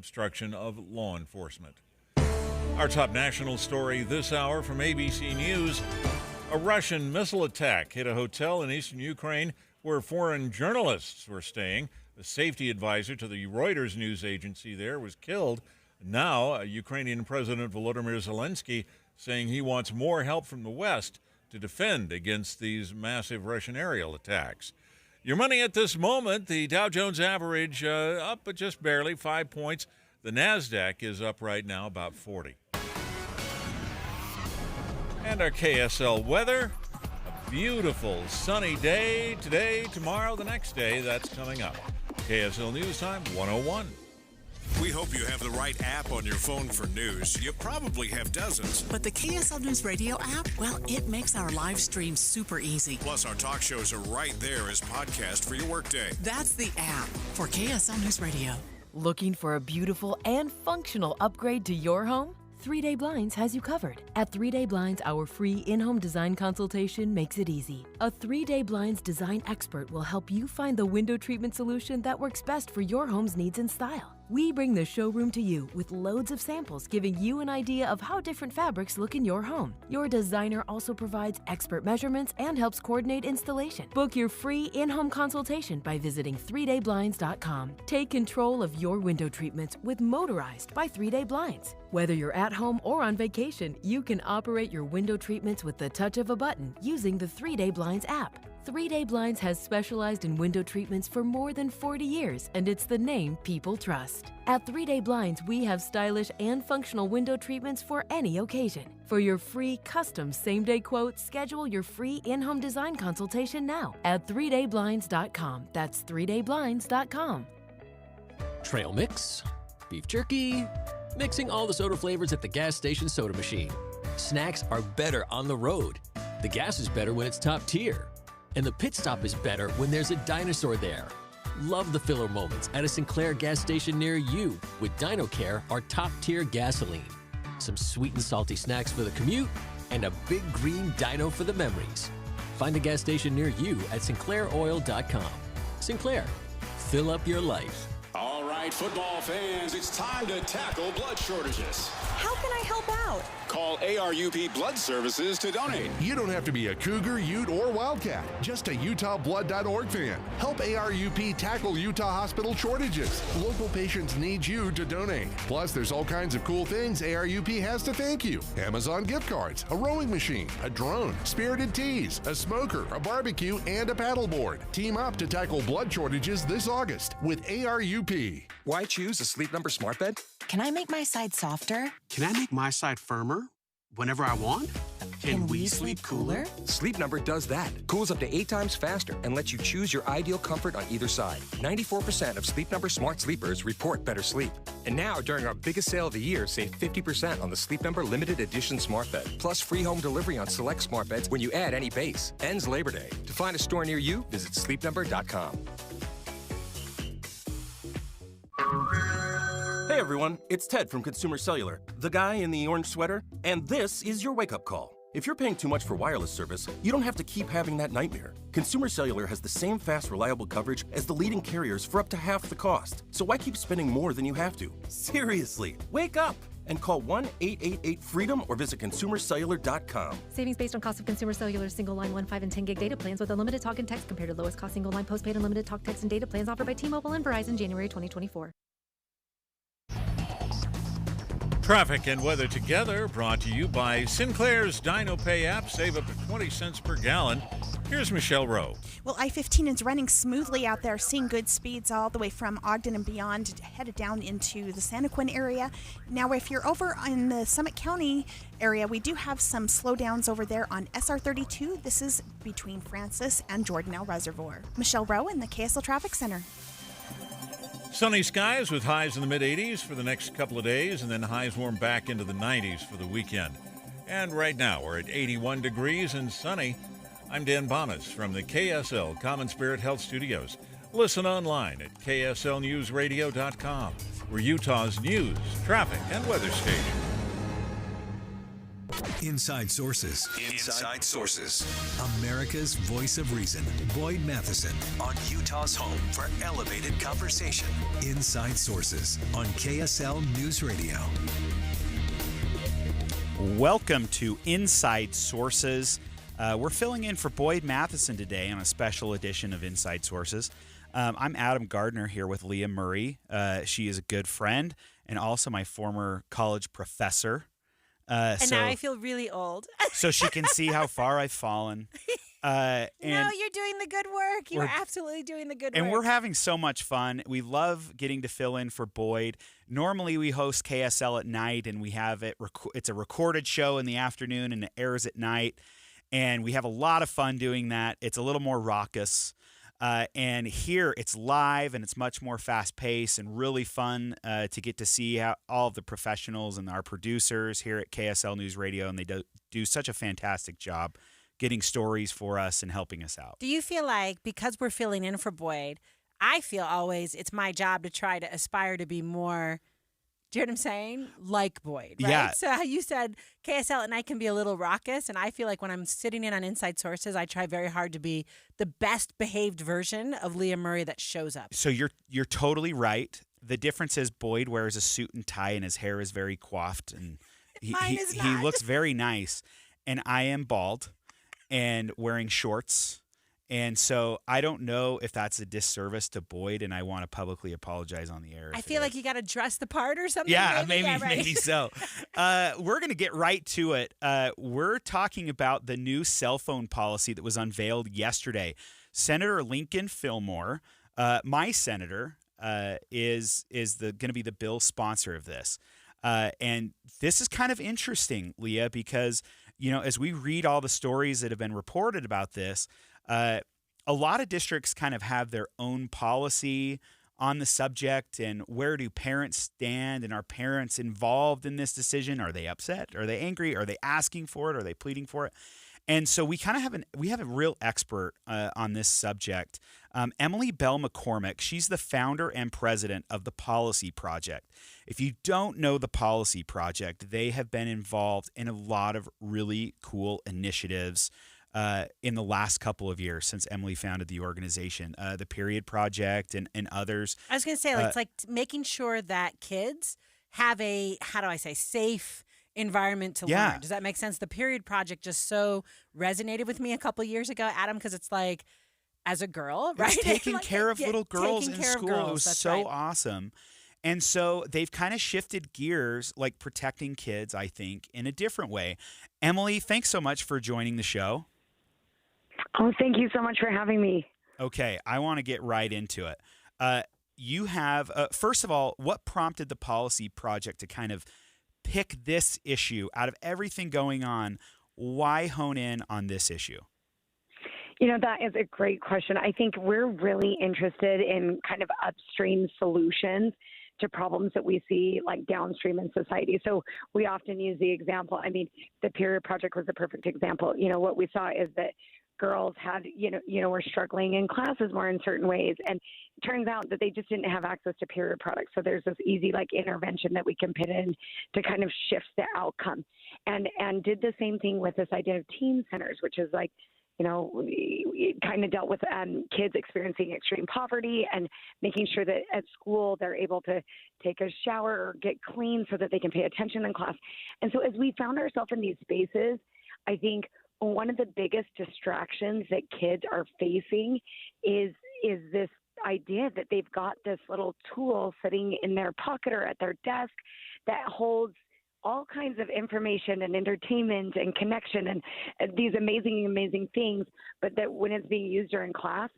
obstruction of law enforcement. Our top national story this hour from ABC News. A Russian missile attack hit a hotel in eastern Ukraine where foreign journalists were staying. A safety advisor to the Reuters news agency there was killed. Now, Ukrainian President Volodymyr Zelensky saying he wants more help from the West to defend against these massive Russian aerial attacks. Your money at this moment, the Dow Jones average up but just barely 5 points. The NASDAQ is up right now about 40. And our KSL weather, a beautiful sunny day today, tomorrow, the next day. That's coming up. KSL News Time 101. We hope you have the right app on your phone for news. You probably have dozens. But the KSL News Radio app, well, it makes our live stream super easy. Plus, our talk shows are right there as podcast for your workday. That's the app for KSL News Radio. Looking for a beautiful and functional upgrade to your home? 3 Day Blinds has you covered. At 3 Day Blinds, our free in-home design consultation makes it easy. A 3 Day Blinds design expert will help you find the window treatment solution that works best for your home's needs and style. We bring the showroom to you with loads of samples, giving you an idea of how different fabrics look in your home. Your designer also provides expert measurements and helps coordinate installation. Book your free in-home consultation by visiting 3dayblinds.com. Take control of your window treatments with Motorized by 3 Day Blinds. Whether you're at home or on vacation, you can operate your window treatments with the touch of a button using the 3 Day Blinds app. 3 Day Blinds has specialized in window treatments for more than 40 years, and it's the name people trust. At 3 Day Blinds, we have stylish and functional window treatments for any occasion. For your free custom same-day quote, schedule your free in-home design consultation now at 3dayblinds.com. That's 3dayblinds.com. Trail mix, beef jerky, mixing all the soda flavors at the gas station soda machine. Snacks are better on the road. The gas is better when it's top tier. And the pit stop is better when there's a dinosaur there. Love the filler moments at a Sinclair gas station near you with DinoCare, our top-tier gasoline. Some sweet and salty snacks for the commute, and a big green dino for the memories. Find a gas station near you at sinclairoil.com. Sinclair, fill up your life. All right, football fans, it's time to tackle blood shortages. How can I help out? Call ARUP Blood Services to donate. You don't have to be a Cougar, Ute, or Wildcat. Just a UtahBlood.org fan. Help ARUP tackle Utah hospital shortages. Local patients need you to donate. Plus, there's all kinds of cool things ARUP has to thank you. Amazon gift cards, a rowing machine, a drone, spirited teas, a smoker, a barbecue, and a paddleboard. Team up to tackle blood shortages this August with ARUP. Why choose a Sleep Number smart bed? Can I make my side softer? Can I make my side firmer whenever I want? Can we sleep cooler? Sleep Number does that. Cools up to 8 times faster and lets you choose your ideal comfort on either side. 94% of Sleep Number smart sleepers report better sleep. And now, during our biggest sale of the year, save 50% on the Sleep Number limited edition smart bed. Plus free home delivery on select smart beds when you add any base. Ends Labor Day. To find a store near you, visit sleepnumber.com. Hey everyone, it's Ted from Consumer Cellular, the guy in the orange sweater, and this is your wake-up call. If you're paying too much for wireless service, you don't have to keep having that nightmare. Consumer Cellular has the same fast, reliable coverage as the leading carriers for up to half the cost. So why keep spending more than you have to? Seriously, wake up and call 1-888-FREEDOM or visit consumercellular.com. Savings based on cost of Consumer Cellular single line 1, 5, and 10 gig data plans with unlimited talk and text compared to lowest cost single line postpaid unlimited talk, text, and data plans offered by T-Mobile and Verizon January 2024. Traffic and weather together, brought to you by Sinclair's DinoPay app. Save up to 20 cents per gallon. Here's Michelle Rowe. Well, I-15 is running smoothly out there, seeing good speeds all the way from Ogden and beyond, headed down into the Santaquin area. Now, if you're over in the Summit County area, we do have some slowdowns over there on SR32. This is between Francis and Jordanelle Reservoir. Michelle Rowe in the KSL Traffic Center. Sunny skies with highs in the mid-80s for the next couple of days, and then highs warm back into the 90s for the weekend. And right now we're at 81 degrees and sunny. I'm Dan Bomas from the KSL Common Spirit Health Studios. Listen online at kslnewsradio.com. We're Utah's news, traffic, and weather station. Inside Sources. Inside Sources. America's voice of reason. Boyd Matheson on Utah's home for elevated conversation. Inside Sources on KSL News Radio. Welcome to Inside Sources. We're filling in for Boyd Matheson today on a special edition of Inside Sources. I'm Adam Gardner here with Leah Murray. She is a good friend and also my former college professor. Now I feel really old. So she can see how far I've fallen. No, you're doing the good work. You're absolutely doing the good work. And we're having so much fun. We love getting to fill in for Boyd. Normally we host KSL at night and we have it. It's a recorded show in the afternoon and it airs at night. And we have a lot of fun doing that. It's a little more raucous. And here it's live and it's much more fast-paced and really fun to get to see how all of the professionals and our producers here at KSL News Radio, and they do such a fantastic job getting stories for us and helping us out. Do you feel like, because we're filling in for Boyd, I feel always it's my job to try to aspire to be more, do you know what I'm saying? Like Boyd, right? Yeah. So how you said KSL and I can be a little raucous, and I feel like when I'm sitting in on Inside Sources, I try very hard to be the best behaved version of Leah Murray that shows up. So you're totally right. The difference is Boyd wears a suit and tie and his hair is very coiffed and he looks very nice, and I am bald and wearing shorts. And so I don't know if that's a disservice to Boyd, and I want to publicly apologize on the air. I feel like you got to dress the part or something. Yeah, maybe so. We're going to get right to it. We're talking about the new cell phone policy that was unveiled yesterday. Senator Lincoln Fillmore, my senator, is going to be the bill sponsor of this. And this is kind of interesting, Leah, because as we read all the stories that have been reported about this, a lot of districts kind of have their own policy on the subject, and where do parents stand, and are parents involved in this decision? Are they upset? Are they angry? Are they asking for it? Are they pleading for it? And so we kind of have a real expert on this subject. Emily Bell McCormick, she's the founder and president of the Policy Project. If you don't know the Policy Project, they have been involved in a lot of really cool initiatives in the last couple of years since Emily founded the organization, the Period Project and others. I was going to say, it's like making sure that kids have a, safe environment to learn. Does that make sense? The Period Project just so resonated with me a couple years ago, Adam, because it's like, as a girl, right? It's taking care of little girls in school. It was so awesome. And so they've kind of shifted gears, like protecting kids, I think, in a different way. Emily, thanks so much for joining the show. Oh, thank you so much for having me. Okay, I want to get right into it. You have, first of all, what prompted the Policy Project to kind of pick this issue out of everything going on? Why hone in on this issue? That is a great question. I think we're really interested in kind of upstream solutions to problems that we see like downstream in society. So we often use the example, the Period Project was a perfect example. What we saw is that girls had, were struggling in classes more in certain ways. And it turns out that they just didn't have access to period products. So there's this easy intervention that we can put in to kind of shift the outcome. And did the same thing with this idea of teen centers, which is we kind of dealt with kids experiencing extreme poverty and making sure that at school they're able to take a shower or get clean so that they can pay attention in class. And so as we found ourselves in these spaces, I think one of the biggest distractions that kids are facing is this idea that they've got this little tool sitting in their pocket or at their desk that holds all kinds of information and entertainment and connection and these amazing things, but that when it's being used during class,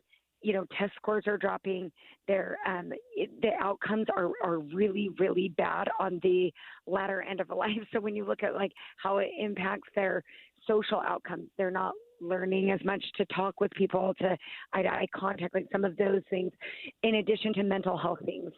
test scores are dropping. The outcomes are really, really bad on the latter end of life. So when you look at how it impacts their social outcomes, they're not learning as much to talk with people, to eye-to-eye contact, some of those things, in addition to mental health things.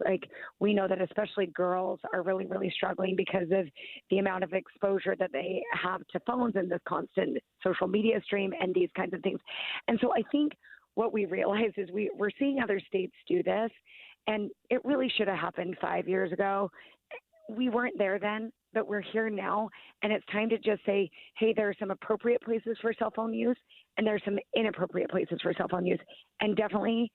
We know that especially girls are really, really struggling because of the amount of exposure that they have to phones and this constant social media stream and these kinds of things. And so I think what we realize is we're seeing other states do this, and it really should have happened 5 years ago. We weren't there then, but we're here now, and it's time to just say, hey, there are some appropriate places for cell phone use, and there are some inappropriate places for cell phone use. And definitely,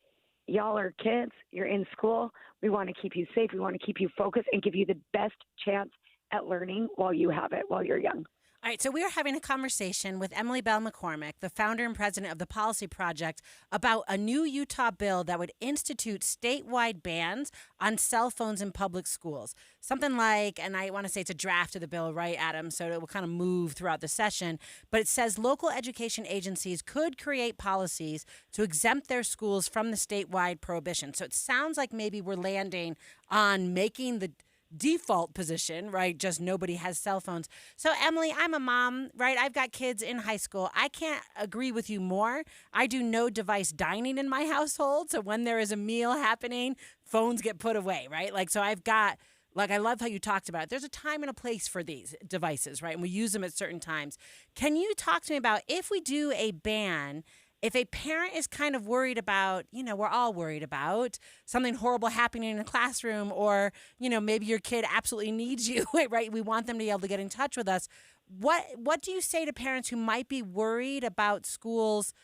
y'all are kids. You're in school. We want to keep you safe. We want to keep you focused and give you the best chance at learning while you have it, while you're young. All right, so we are having a conversation with Emily Bell McCormick, the founder and president of the Policy Project, about a new Utah bill that would institute statewide bans on cell phones in public schools. Something like, and I want to say it's a draft of the bill, right, Adam? So it will kind of move throughout the session. But it says local education agencies could create policies to exempt their schools from the statewide prohibition. So it sounds like maybe we're landing on making the default position, right? Just nobody has cell phones. So Emily, I'm a mom, right? I've got kids in high school. I can't agree with you more. I do no device dining in my household. So when there is a meal happening, phones get put away, right? Like, so I've got, like, I love how you talked about it. There's a time and a place for these devices, right? And we use them at certain times. Can you talk to me about if we do a ban, if a parent is kind of worried about, you know, we're all worried about something horrible happening in a classroom, or, you know, maybe your kid absolutely needs you, right? We want them to be able to get in touch with us. What do you say to parents who might be worried about schools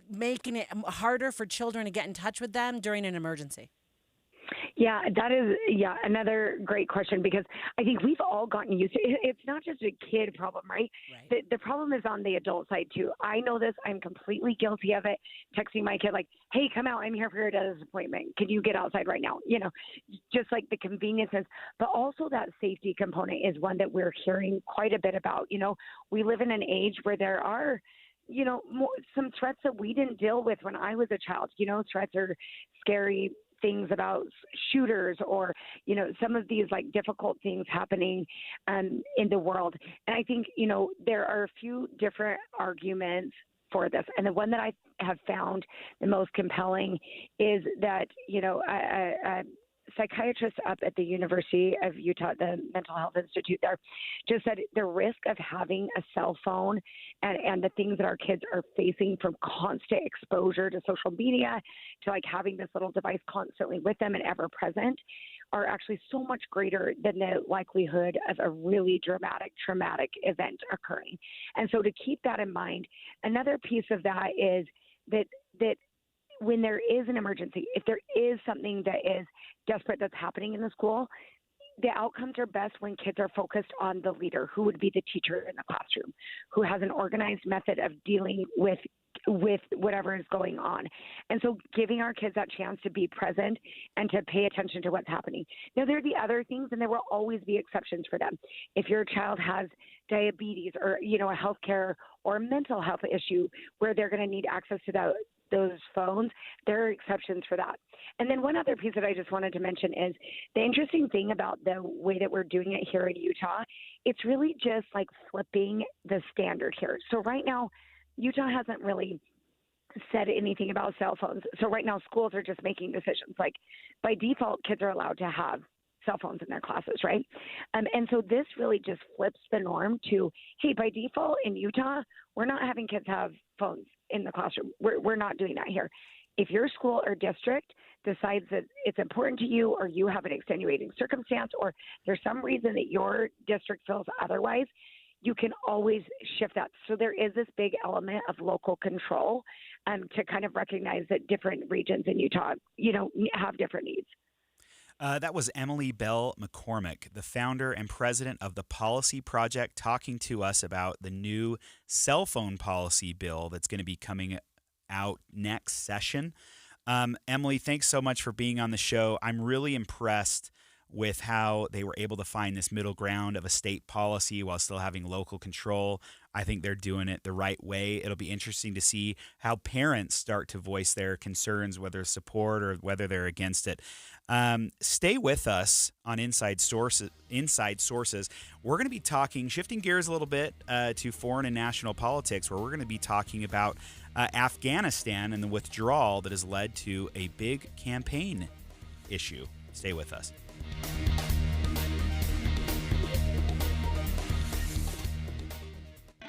making it harder for children to get in touch with them during an emergency? Yeah, that is, another great question, because I think we've all gotten used to it. It's not just a kid problem, right? The problem is on the adult side, too. I know this. I'm completely guilty of it. Texting my kid like, hey, come out. I'm here for your dentist appointment. Can you get outside right now? You know, just like the conveniences. But also that safety component is one that we're hearing quite a bit about. You know, we live in an age where there are, you know, some threats that we didn't deal with when I was a child. You know, threats are scary things about shooters, or, you know, some of these like difficult things happening in the world. And I think, you know, there are a few different arguments for this. And the one that I have found the most compelling is that, you know, a psychiatrist up at the University of Utah, the Mental Health Institute there, just said the risk of having a cell phone and the things that our kids are facing from constant exposure to social media, to like having this little device constantly with them and ever present, are actually so much greater than the likelihood of a really traumatic event occurring. And so to keep that in mind, another piece of that is that when there is an emergency, if there is something that is desperate that's happening in the school, the outcomes are best when kids are focused on the leader, who would be the teacher in the classroom, who has an organized method of dealing with whatever is going on. And so giving our kids that chance to be present and to pay attention to what's happening. Now, there are the other things, and there will always be exceptions for them. If your child has diabetes, or, you know, a healthcare or mental health issue where they're going to need access to those phones, there are exceptions for that. And then one other piece that I just wanted to mention is the interesting thing about the way that we're doing it here in Utah, it's really just like flipping the standard here. So right now, Utah hasn't really said anything about cell phones. So right now, schools are just making decisions. Like, by default, kids are allowed to have cell phones in their classes, right? And so this really just flips the norm to, hey, by default in Utah, we're not having kids have phones in the classroom. We're not doing that here. If your school or district decides that it's important to you, or you have an extenuating circumstance, or there's some reason that your district feels otherwise, you can always shift that. So there is this big element of local control to kind of recognize that different regions in Utah, you know, have different needs. That was Emily Bell McCormick, the founder and president of the Policy Project, talking to us about the new cell phone policy bill that's going to be coming out next session. Emily, thanks so much for being on the show. I'm really impressed with how they were able to find this middle ground of a state policy while still having local control. I think they're doing it the right way. It'll be interesting to see how parents start to voice their concerns, whether support or whether they're against it. Stay with us on Inside Sources. We're going to be talking, shifting gears a little bit to foreign and national politics, where we're going to be talking about Afghanistan and the withdrawal that has led to a big campaign issue. Stay with us.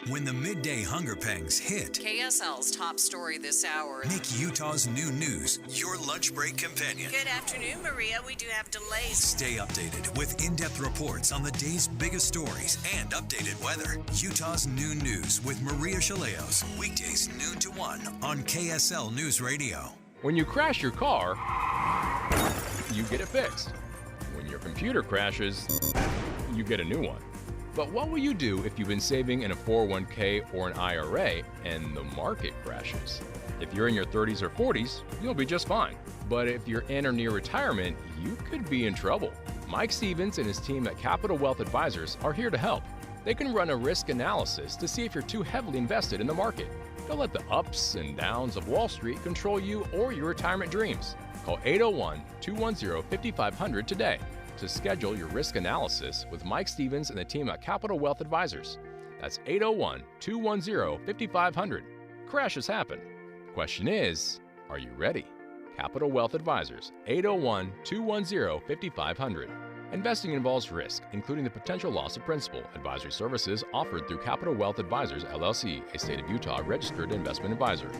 When the midday hunger pangs hit, KSL's top story this hour. make Utah's new news your lunch break companion. Good afternoon, Maria. We do have delays. Stay updated with in-depth reports on the day's biggest stories and updated weather. Utah's new news with Maria Chaleos. Weekdays noon to 1 on KSL News Radio. When you crash your car, you get it fixed. When your computer crashes, you get a new one. But what will you do if you've been saving in a 401k or an IRA and the market crashes? If you're in your 30s or 40s, you'll be just fine. But if you're in or near retirement, you could be in trouble. Mike Stevens and his team at Capital Wealth Advisors are here to help. They can run a risk analysis to see if you're too heavily invested in the market. Don't let the ups and downs of Wall Street control you or your retirement dreams. Call 801-210-5500 today to schedule your risk analysis with Mike Stevens and the team at Capital Wealth Advisors. That's 801-210-5500. Crashes happen. Question is, are you ready? Capital Wealth Advisors, 801-210-5500. Investing involves risk, including the potential loss of principal. Advisory services offered through Capital Wealth Advisors, LLC, a state of Utah registered investment advisor.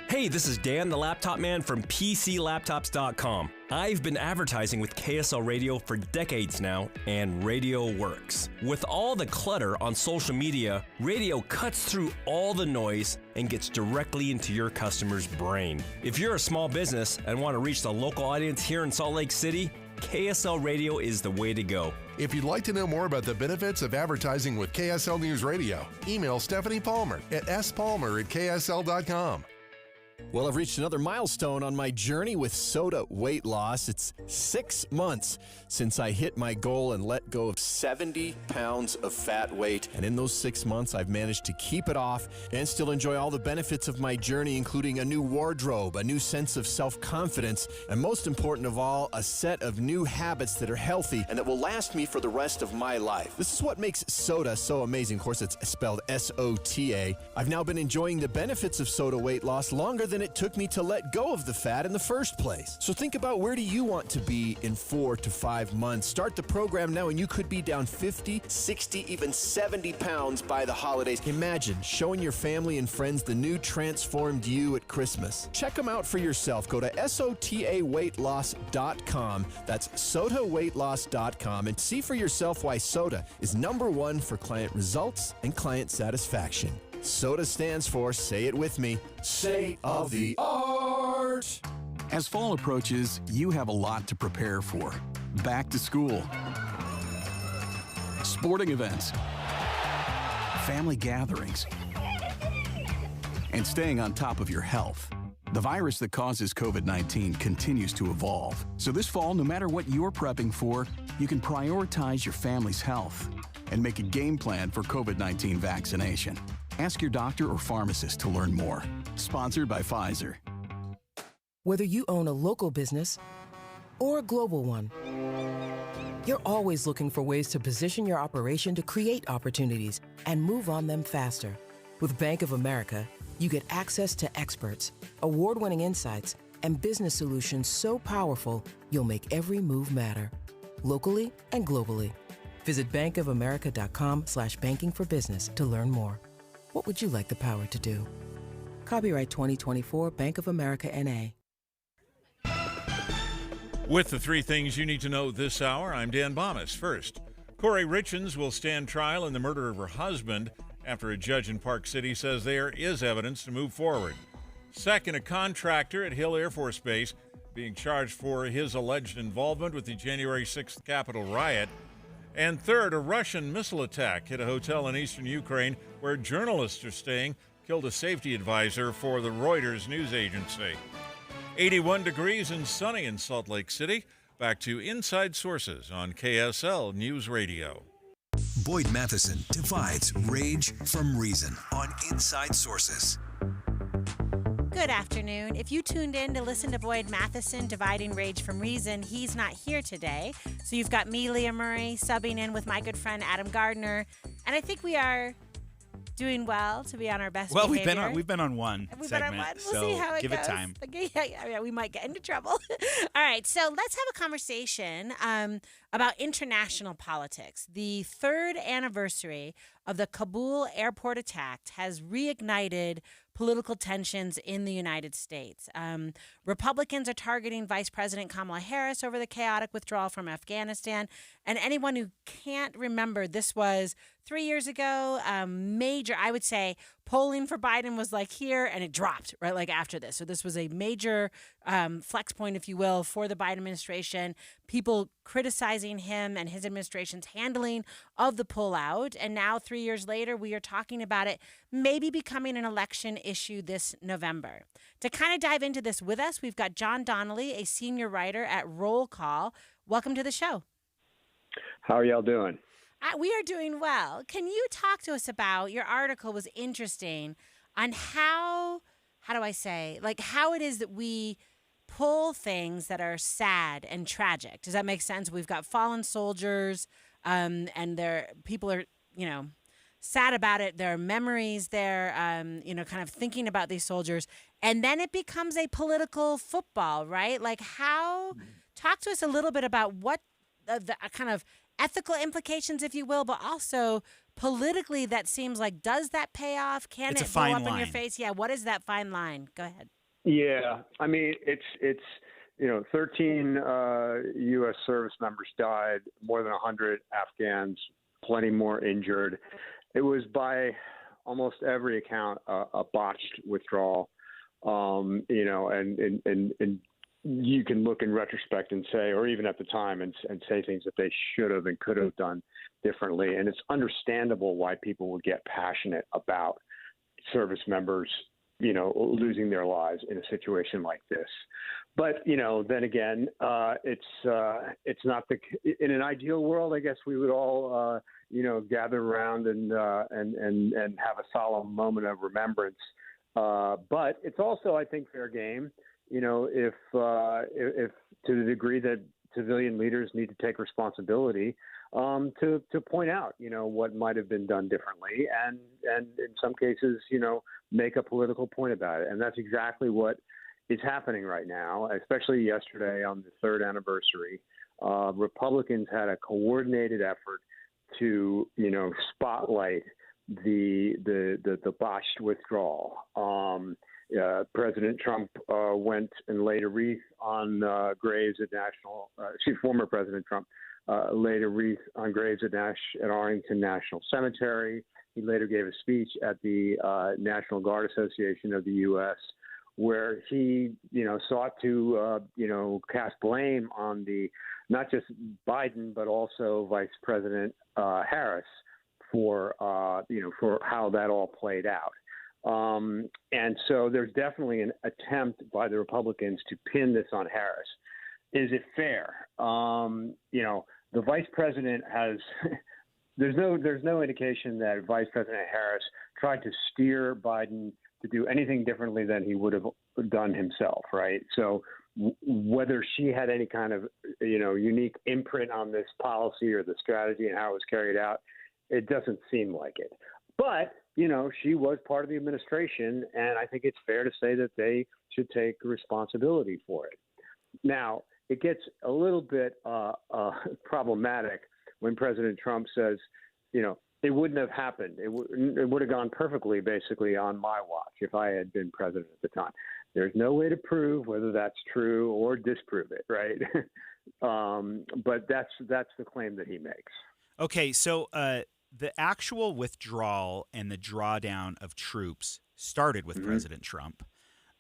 Hey, this is Dan, the laptop man from PCLaptops.com. I've been advertising with KSL Radio for decades now, and radio works. With all the clutter on social media, radio cuts through all the noise and gets directly into your customer's brain. If you're a small business and want to reach the local audience here in Salt Lake City, KSL Radio is the way to go. If you'd like to know more about the benefits of advertising with KSL News Radio, email Stephanie Palmer at spalmer@ksl.com. Well, I've reached another milestone on my journey with soda weight loss. It's 6 months since I hit my goal and let go of 70 pounds of fat weight. And in those 6 months, I've managed to keep it off and still enjoy all the benefits of my journey, including a new wardrobe, a new sense of self-confidence, and most important of all, a set of new habits that are healthy and that will last me for the rest of my life. This is what makes soda so amazing. Of course, it's spelled S-O-T-A. I've now been enjoying the benefits of soda weight loss longer than it took me to let go of the fat in the first place. So think about, where do you want to be in 4 to 5 months? Start the program now and you could be down 50, 60, even 70 pounds by the holidays. Imagine showing your family and friends the new transformed you at Christmas. Check them out for yourself. Go to sotaweightloss.com. That's sotaweightloss.com and see for yourself why soda is #1 for client results and client satisfaction. SOTA stands for, say it with me, state of the art. As fall approaches, you have a lot to prepare for. Back to school, sporting events, family gatherings, and staying on top of your health. The virus that causes COVID-19 continues to evolve. So this fall, no matter what you're prepping for, you can prioritize your family's health and make a game plan for COVID-19 vaccination. Ask your doctor or pharmacist to learn more. Sponsored by Pfizer. Whether you own a local business or a global one, you're always looking for ways to position your operation to create opportunities and move on them faster. With Bank of America, you get access to experts, award-winning insights, and business solutions so powerful, you'll make every move matter. Locally and globally. Visit bankofamerica.com/banking for business to learn more. What would you like the power to do? Copyright 2024 Bank of America N.A. With the 3 things you need to know this hour, I'm Dan Bomas. First, Corey Richens will stand trial in the murder of her husband after a judge in Park City says there is evidence to move forward. Second, a contractor at Hill Air Force Base being charged for his alleged involvement with the January 6th Capitol riot. And third, a Russian missile attack hit a hotel in eastern Ukraine where journalists are staying, killed a safety advisor for the Reuters news agency. 81 degrees and sunny in Salt Lake City. Back to Inside Sources on KSL News Radio. Boyd Matheson divides rage from reason on Inside Sources. Good afternoon. If you tuned in to listen to Boyd Matheson dividing rage from reason, he's not here today. So you've got me, Leah Murray, subbing in with my good friend Adam Gardner. And I think we are doing well to be on our best behavior. We've been on one segment. We'll see how it give goes. It time. Okay, yeah, we might get into trouble. All right, so let's have a conversation about international politics. The third anniversary of the Kabul airport attack has reignited political tensions in the United States. Republicans are targeting Vice President Kamala Harris over the chaotic withdrawal from Afghanistan. And anyone who can't remember, this was 3 years ago, major, I would say, polling for Biden was like here, and it dropped right like after this. So this was a major flex point, if you will, for the Biden administration. People criticizing him and his administration's handling of the pullout. And now 3 years later, we are talking about it maybe becoming an election issue this November. To kind of dive into this with us, we've got John Donnelly, a senior writer at Roll Call. Welcome to the show. How are y'all doing? We are doing well. Can you talk to us about, your article was interesting, on how do I say, like how it is that we pull things that are sad and tragic. Does that make sense? We've got fallen soldiers, and people are, sad about it. There are memories there, kind of thinking about these soldiers. And then it becomes a political football, right? Like talk to us a little bit about what the kind of ethical implications, if you will, but also politically that seems like, does that pay off? Can it blow up in your face? Yeah, what is that fine line? Go ahead. Yeah, I mean, it's 13 U.S. service members died, more than 100 Afghans, plenty more injured. It was by almost every account a botched withdrawal, and you can look in retrospect and say, or even at the time, and say things that they should have and could have done differently. And it's understandable why people would get passionate about service members, losing their lives in a situation like this. But, then again, it's not in an ideal world, I guess we would all, gather around and have a solemn moment of remembrance. But it's also, I think, fair game. If to the degree that civilian leaders need to take responsibility to point out, what might have been done differently, and in some cases, make a political point about it. And that's exactly what is happening right now, especially yesterday on the third anniversary. Republicans had a coordinated effort to, spotlight the botched withdrawal. President Trump went and laid a wreath on graves at former President Trump laid a wreath on graves at Arlington National Cemetery. He later gave a speech at the National Guard Association of the U.S., where he, sought to, cast blame on not just Biden, but also Vice President Harris for how that all played out. And so there's definitely an attempt by the Republicans to pin this on Harris. Is it fair? The vice president has there's no indication that Vice President Harris tried to steer Biden to do anything differently than he would have done himself, right? So whether she had any kind of, unique imprint on this policy or the strategy and how it was carried out, it doesn't seem like it. But, she was part of the administration, and I think it's fair to say that they should take responsibility for it. Now, it gets a little bit problematic when President Trump says, it wouldn't have happened. It would have gone perfectly, basically, on my watch if I had been president at the time. There's no way to prove whether that's true or disprove it, right? But that's the claim that he makes. Okay, so the actual withdrawal and the drawdown of troops started with President Trump.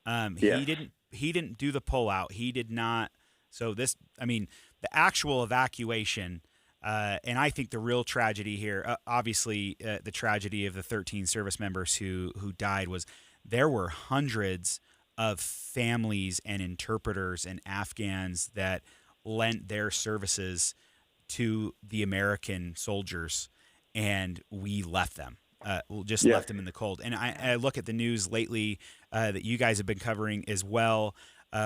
He didn't do the pullout. He did not. So the actual evacuation. And I think the real tragedy here, obviously, the tragedy of the 13 service members who died was there were hundreds of families and interpreters and Afghans that lent their services to the American soldiers, and we left them. Left them in the cold. And I look at the news lately that you guys have been covering as well,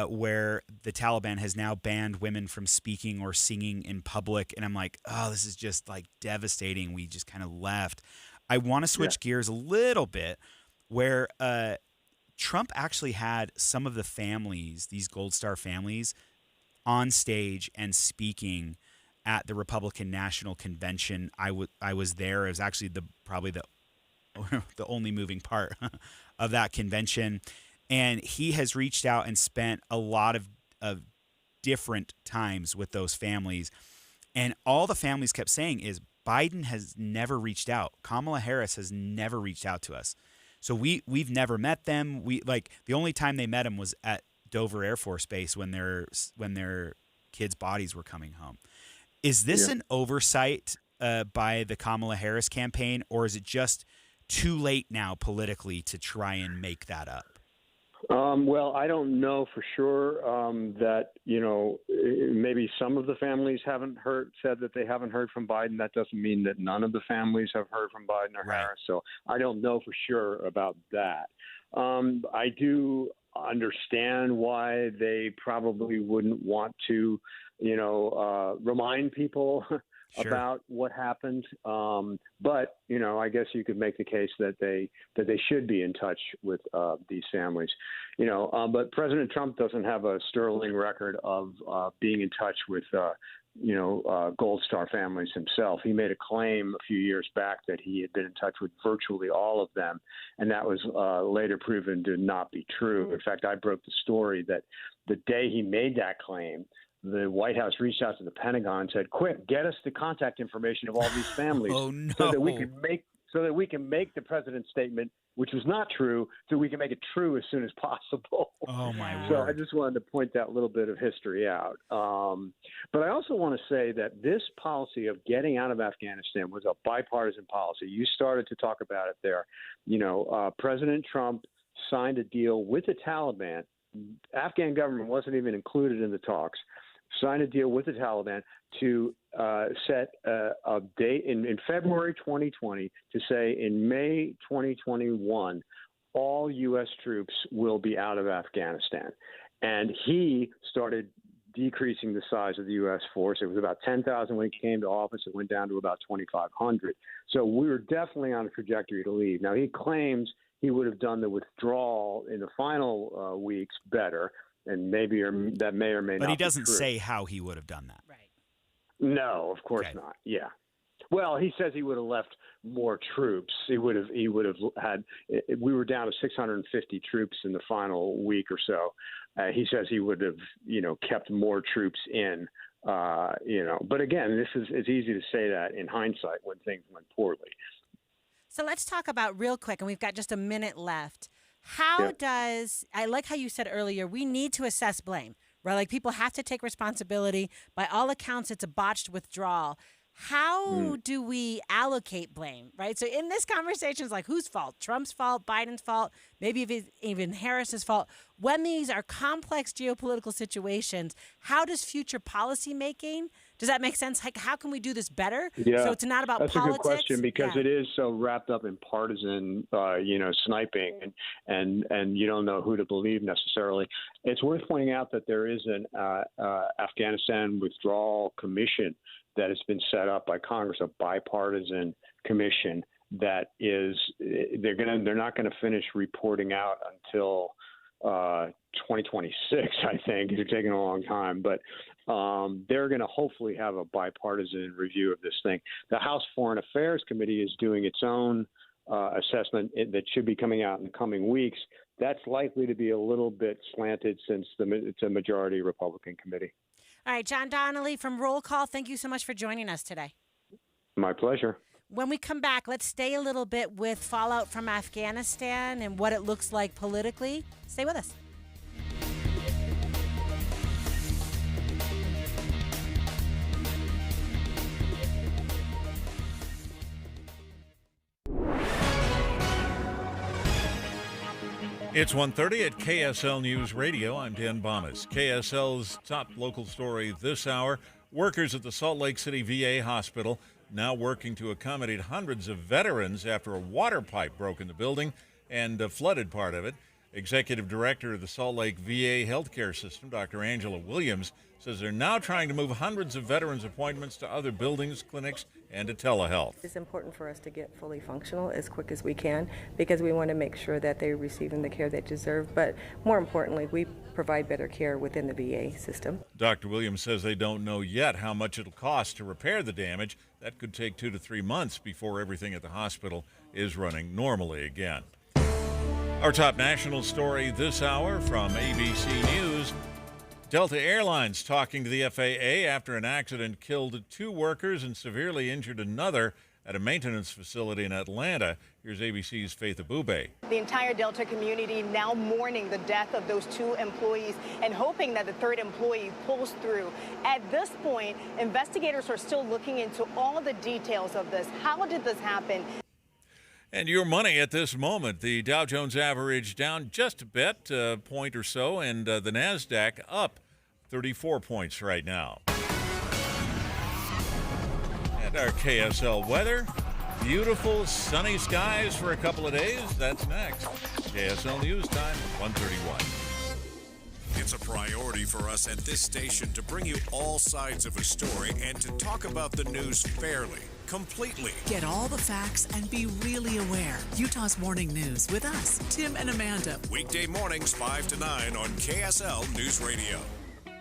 where the Taliban has now banned women from speaking or singing in public. And I'm like, oh, this is just like devastating. We just kind of left. I want to switch gears a little bit where Trump actually had some of the families, these Gold Star families, on stage and speaking at the Republican National Convention. I was there. It was actually probably the only moving part of that convention. And he has reached out and spent a lot of different times with those families. And all the families kept saying is Biden has never reached out. Kamala Harris has never reached out to us. So we've never met them. The only time they met him was at Dover Air Force Base when their kids' bodies were coming home. Is this an oversight by the Kamala Harris campaign, or is it just too late now politically to try and make that up? Well, I don't know for sure that, maybe some of the families said that they haven't heard from Biden. That doesn't mean that none of the families have heard from Biden or Harris. So I don't know for sure about that. I do understand why they probably wouldn't want to, remind people about what happened. But, I guess you could make the case that they should be in touch with these families, but President Trump doesn't have a sterling record of being in touch with, Gold Star families himself. He made a claim a few years back that he had been in touch with virtually all of them, and that was later proven to not be true. In fact, I broke the story that the day he made that claim, the White House reached out to the Pentagon and said, "Quick, get us the contact information of all these families so that we can make the president's statement, which was not true, so we can make it true as soon as possible." Oh my So word! I just wanted to point that little bit of history out. But I also want to say that this policy of getting out of Afghanistan was a bipartisan policy. You started to talk about it there. President Trump signed a deal with the Taliban. Afghan government wasn't even included in the talks. Signed a deal with the Taliban to set a date in February 2020 to say in May 2021, all U.S. troops will be out of Afghanistan. And he started decreasing the size of the U.S. force. It was about 10,000 when he came to office. It went down to about 2,500. So we were definitely on a trajectory to leave. Now, he claims he would have done the withdrawal in the final weeks better. And maybe that may or may not be true. But he doesn't say how he would have done that. Right. No, of course not. Yeah. Well, he says he would have left more troops. He would have had. We were down to 650 troops in the final week or so. He says he would have, kept more troops in. But again, it's easy to say that in hindsight when things went poorly. So let's talk about real quick, and we've got just a minute left. I like how you said earlier, we need to assess blame, right? Like people have to take responsibility. By all accounts, it's a botched withdrawal. How do we allocate blame, right? So in this conversation, it's like whose fault? Trump's fault, Biden's fault, maybe even Harris's fault. When these are complex geopolitical situations, how does future policy making, does that make sense? Like, how can we do this better? Yeah, so it's not about that's politics. That's a good question because it is so wrapped up in partisan, sniping, and you don't know who to believe necessarily. It's worth pointing out that there is an Afghanistan withdrawal commission that has been set up by Congress, a bipartisan commission that is they're not going to finish reporting out until 2026, I think. It's taking a long time, but they're going to hopefully have a bipartisan review of this thing. The House Foreign Affairs Committee is doing its own assessment that should be coming out in the coming weeks. That's likely to be a little bit slanted since it's a majority Republican committee. All right, John Donnelly from Roll Call, thank you so much for joining us today. My pleasure. When we come back, let's stay a little bit with fallout from Afghanistan and what it looks like politically. Stay with us. It's 1:30 at KSL News Radio. I'm Dan Bomas. KSL's top local story this hour. Workers at the Salt Lake City VA hospital now working to accommodate hundreds of veterans after a water pipe broke in the building and flooded part of it. Executive Director of the Salt Lake VA Healthcare System, Dr. Angela Williams, says they're now trying to move hundreds of veterans' appointments to other buildings, clinics, and to telehealth. It's important for us to get fully functional as quick as we can because we want to make sure that they're receiving the care they deserve. But more importantly, we provide better care within the VA system. Dr. Williams says they don't know yet how much it'll cost to repair the damage. That could take 2 to 3 months before everything at the hospital is running normally again. Our top national story this hour from ABC News. Delta Airlines talking to the FAA after an accident killed 2 workers and severely injured another at a maintenance facility in Atlanta. Here's ABC's Faith Abube. The entire Delta community now mourning the death of those 2 employees and hoping that the 3rd employee pulls through. At this point, investigators are still looking into all of the details of this. How did this happen? And your money at this moment, the Dow Jones average down just a bit, a point or so, and the NASDAQ up 34 points right now. And our KSL weather, beautiful sunny skies for a couple of days. That's next. KSL News Time, 1:31. It's a priority for us at this station to bring you all sides of a story and to talk about the news fairly, completely. Get all the facts and be really aware. Utah's Morning News with us, Tim and Amanda. Weekday mornings 5 to 9 on KSL News Radio.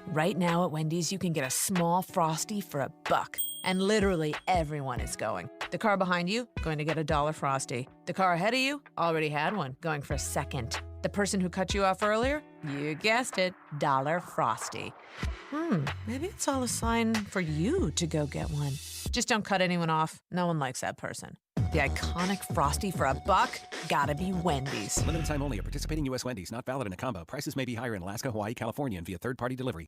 Right now at Wendy's, you can get a small Frosty for $1. And literally everyone is going. The car behind you, going to get a $1 Frosty. The car ahead of you, already had one, going for a second. The person who cut you off earlier, you guessed it, $1 Frosty. Maybe it's all a sign for you to go get one. Just don't cut anyone off. No one likes that person. The iconic Frosty for $1, gotta be Wendy's. Limited time only at participating U.S. Wendy's. Not valid in a combo. Prices may be higher in Alaska, Hawaii, California, and via third-party delivery.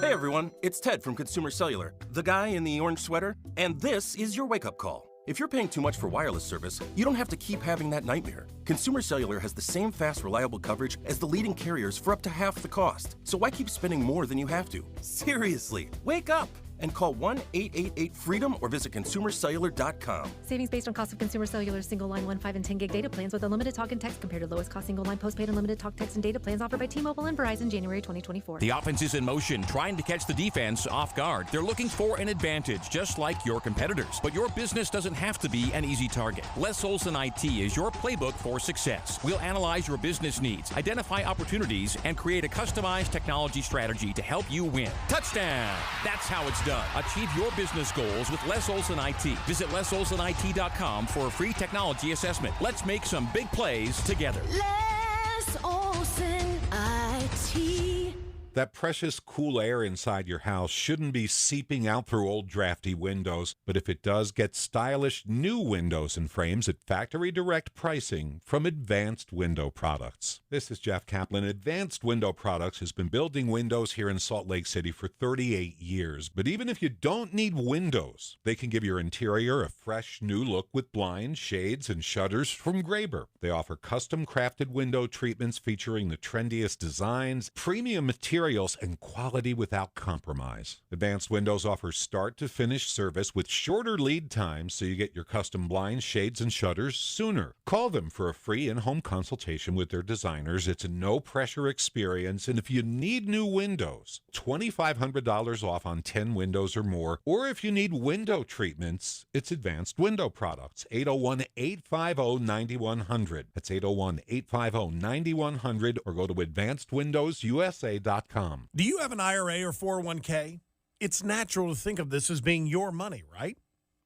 Hey everyone, it's Ted from Consumer Cellular, the guy in the orange sweater, and this is your wake-up call. If you're paying too much for wireless service, you don't have to keep having that nightmare. Consumer Cellular has the same fast, reliable coverage as the leading carriers for up to half the cost. So why keep spending more than you have to? Seriously, wake up and call 1-888-FREEDOM or visit consumercellular.com. Savings based on cost of Consumer Cellular single line 1, 5, and 10 gig data plans with unlimited talk and text compared to lowest cost single line postpaid unlimited talk, text, and data plans offered by T-Mobile and Verizon January 2024. The offense is in motion, trying to catch the defense off guard. They're looking for an advantage, just like your competitors. But your business doesn't have to be an easy target. Les Olson IT is your playbook for success. We'll analyze your business needs, identify opportunities, and create a customized technology strategy to help you win. Touchdown! That's how it's done. Achieve your business goals with Les Olson IT. Visit lesolsonit.com for a free technology assessment. Let's make some big plays together. Les Olson IT. That precious cool air inside your house shouldn't be seeping out through old drafty windows, but if it does, get stylish new windows and frames at factory direct pricing from Advanced Window Products. This is Jeff Kaplan. Advanced Window Products has been building windows here in Salt Lake City for 38 years, but even if you don't need windows, they can give your interior a fresh new look with blinds, shades, and shutters from Graber. They offer custom crafted window treatments featuring the trendiest designs, premium materials, and quality without compromise. Advanced Windows offers start-to-finish service with shorter lead times so you get your custom blinds, shades, and shutters sooner. Call them for a free in-home consultation with their designers. It's a no-pressure experience, and if you need new windows, $2,500 off on 10 windows or more. Or if you need window treatments, it's Advanced Window Products, 801-850-9100. That's 801-850-9100, or go to advancedwindowsusa.com. Do you have an IRA or 401k? It's natural to think of this as being your money, right?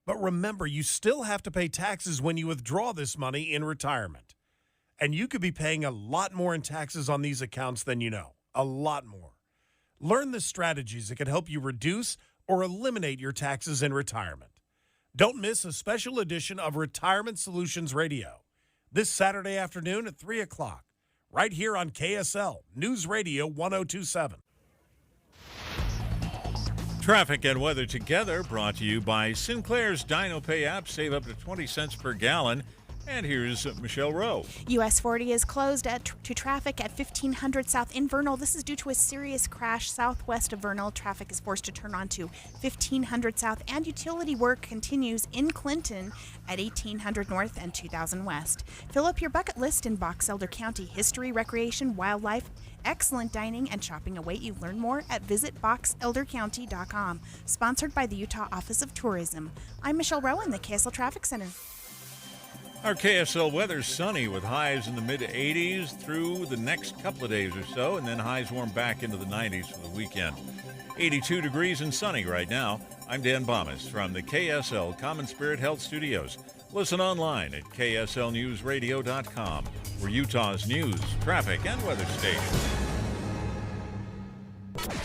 But remember, you still have to pay taxes when you withdraw this money in retirement. And you could be paying a lot more in taxes on these accounts than you know. A lot more. Learn the strategies that can help you reduce or eliminate your taxes in retirement. Don't miss a special edition of Retirement Solutions Radio this Saturday afternoon at 3 o'clock. Right here on KSL, News Radio 1027. Traffic and weather together brought to you by Sinclair's DinoPay app. Save up to 20 cents per gallon And here's Michelle Rowe. US 40 is closed to traffic at 1500 South in Vernal. This is due to a serious crash southwest of Vernal. Traffic is forced to turn onto 1500 South, and utility work continues in Clinton at 1800 North and 2000 West. Fill up your bucket list in Box Elder County. History, recreation, wildlife, excellent dining, and shopping await you. Learn more at visitboxeldercounty.com. Sponsored by the Utah Office of Tourism. I'm Michelle Rowe in the KSL Traffic Center. Our KSL weather's sunny with highs in the mid-80s through the next couple of days or so, and then highs warm back into the 90s for the weekend. 82 degrees and sunny right now. I'm Dan Bomas from the KSL Common Spirit Health Studios. Listen online at kslnewsradio.com. We're Utah's news, traffic, and weather station.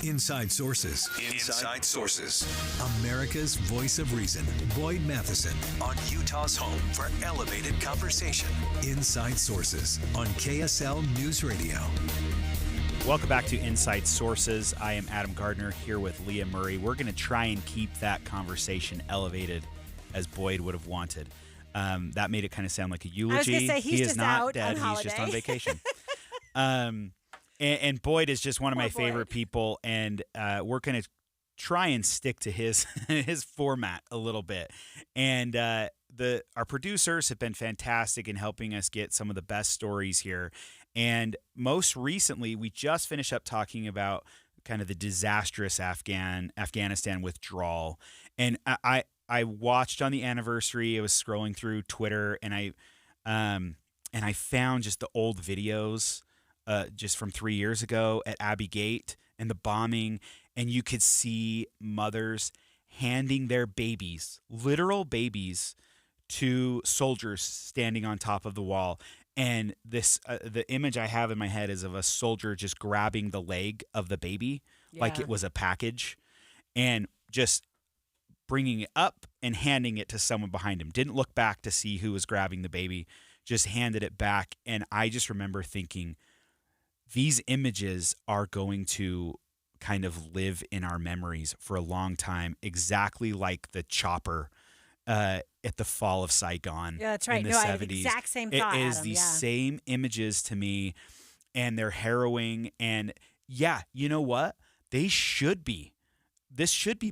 Inside Sources. Inside Sources. America's voice of reason. Boyd Matheson on Utah's home for elevated conversation. Inside Sources on KSL News Radio. Welcome back to Inside Sources. I am Adam Gardner here with Leah Murray. We're going to try and keep that conversation elevated as Boyd would have wanted. That made it kind of sound like a eulogy. I was going to say, he is not dead. He's just on vacation. And Boyd is just one of my favorite people, and we're going to try and stick to his his format a little bit. And our producers have been fantastic in helping us get some of the best stories here. And most recently, we just finished up talking about kind of the disastrous Afghanistan withdrawal. And I watched on the anniversary. I was scrolling through Twitter, and I found just the old videos. Just from 3 years ago at Abbey Gate and the bombing, and you could see mothers handing their babies, literal babies, to soldiers standing on top of the wall. And this, the image I have in my head is of a soldier just grabbing the leg of the baby like it was a package, and just bringing it up and handing it to someone behind him. Didn't look back to see who was grabbing the baby, just handed it back. And I just remember thinking, these images are going to kind of live in our memories for a long time, exactly like the chopper at the fall of Saigon. Yeah, that's right. In the 70s. I have the exact same thought, It is Adam. the same images to me, and they're harrowing. And yeah, you know what? This should be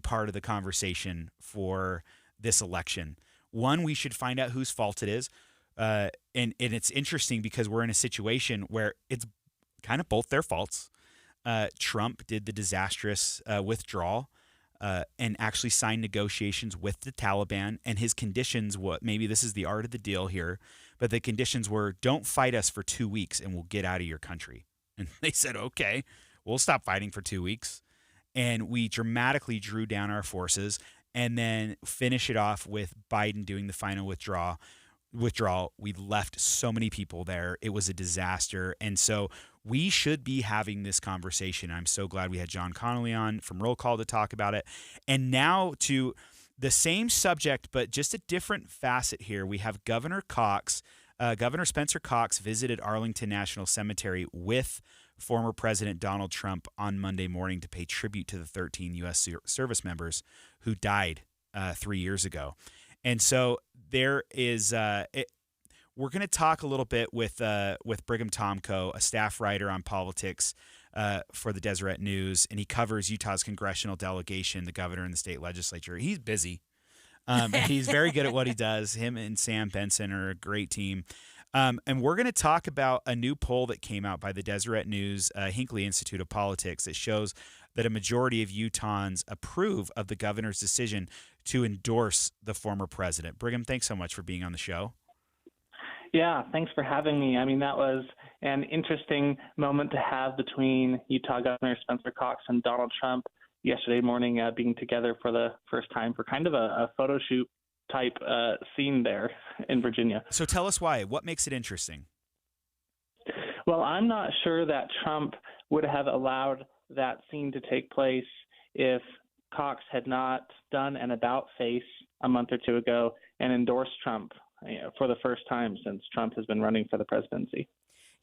part of the conversation for this election. One, we should find out whose fault it is. And it's interesting because we're in a situation where it's kind of both their faults. Trump did the disastrous withdrawal and actually signed negotiations with the Taliban, and his conditions, maybe this is the art of the deal here, but the conditions were, don't fight us for 2 weeks and we'll get out of your country. And they said, okay, we'll stop fighting for 2 weeks. And we dramatically drew down our forces and then finish it off with Biden doing the final withdrawal. We left so many people there. It was a disaster. And so we should be having this conversation. I'm so glad we had John Connolly on from Roll Call to talk about it. And now to the same subject, but just a different facet here. We have Governor Spencer Cox visited Arlington National Cemetery with former President Donald Trump on Monday morning to pay tribute to the 13 U.S. service members who died 3 years ago. And so there is we're going to talk a little bit with Brigham Tomko, a staff writer on politics for the Deseret News, and he covers Utah's congressional delegation, the governor, and the state legislature. He's busy. And he's very good at what he does. Him and Sam Benson are a great team. And we're going to talk about a new poll that came out by the Deseret News, Hinckley Institute of Politics, that shows that a majority of Utahns approve of the governor's decision to endorse the former president. Brigham, thanks so much for being on the show. Yeah, thanks for having me. I mean, that was an interesting moment to have between Utah Governor Spencer Cox and Donald Trump yesterday morning, being together for the first time for kind of a photo shoot type scene there in Virginia. So tell us why. What makes it interesting? Well, I'm not sure that Trump would have allowed that scene to take place if Cox had not done an about-face a month or two ago and endorsed Trump for the first time since Trump has been running for the presidency.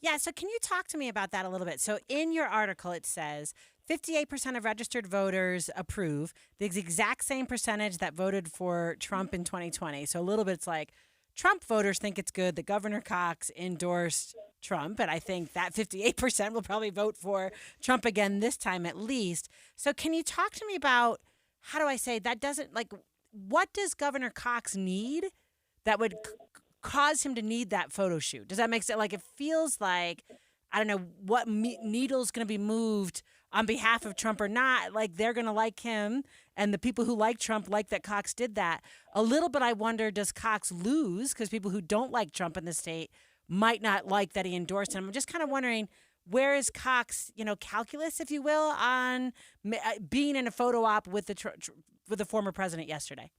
Yeah, so can you talk to me about that a little bit? So in your article, it says 58% of registered voters approve, the exact same percentage that voted for Trump in 2020. So a little bit, it's like Trump voters think it's good that Governor Cox endorsed Trump, and I think that 58% will probably vote for Trump again this time at least. So can you talk to me about, how do I say, that doesn't, like, what does Governor Cox need that would cause him to need that photo shoot? Does that make sense? Like, it feels like, I don't know what needle's going to be moved on behalf of Trump or not. Like, they're going to like him, and the people who like Trump like that Cox did that. A little bit, I wonder, does Cox lose because people who don't like Trump in the state might not like that he endorsed him? I'm just kind of wondering, where is Cox, calculus, if you will, on being in a photo op with the former president yesterday?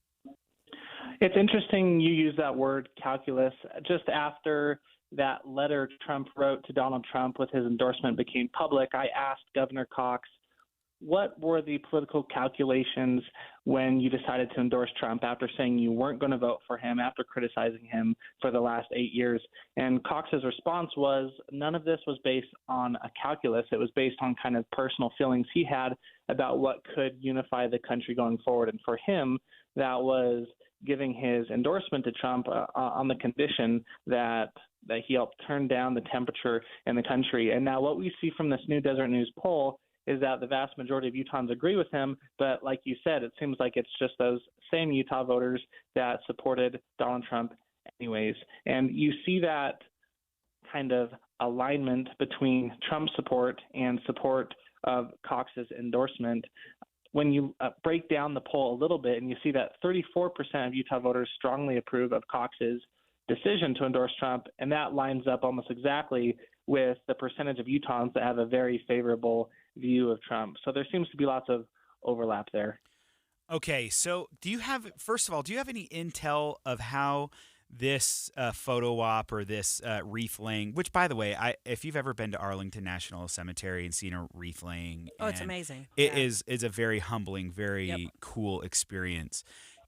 It's interesting you use that word, calculus. Just after that letter Trump wrote to Donald Trump with his endorsement became public, I asked Governor Cox, what were the political calculations when you decided to endorse Trump after saying you weren't going to vote for him, after criticizing him for the last 8 years? And Cox's response was none of this was based on a calculus. It was based on kind of personal feelings he had about what could unify the country going forward. And for him, that was giving his endorsement to Trump on the condition that he helped turn down the temperature in the country. And now what we see from this new Desert News poll is that the vast majority of Utahns agree with him. But like you said, it seems like it's just those same Utah voters that supported Donald Trump anyways. And you see that kind of alignment between Trump support and support of Cox's endorsement. When you break down the poll a little bit and you see that 34% of Utah voters strongly approve of Cox's decision to endorse Trump, and that lines up almost exactly with the percentage of Utahns that have a very favorable view of Trump. So there seems to be lots of overlap there. Okay, so first of all, do you have any intel of how this photo op or this wreath laying, which, by the way, if you've ever been to Arlington National Cemetery and seen a wreath laying, it's amazing. It is a very humbling, very cool experience.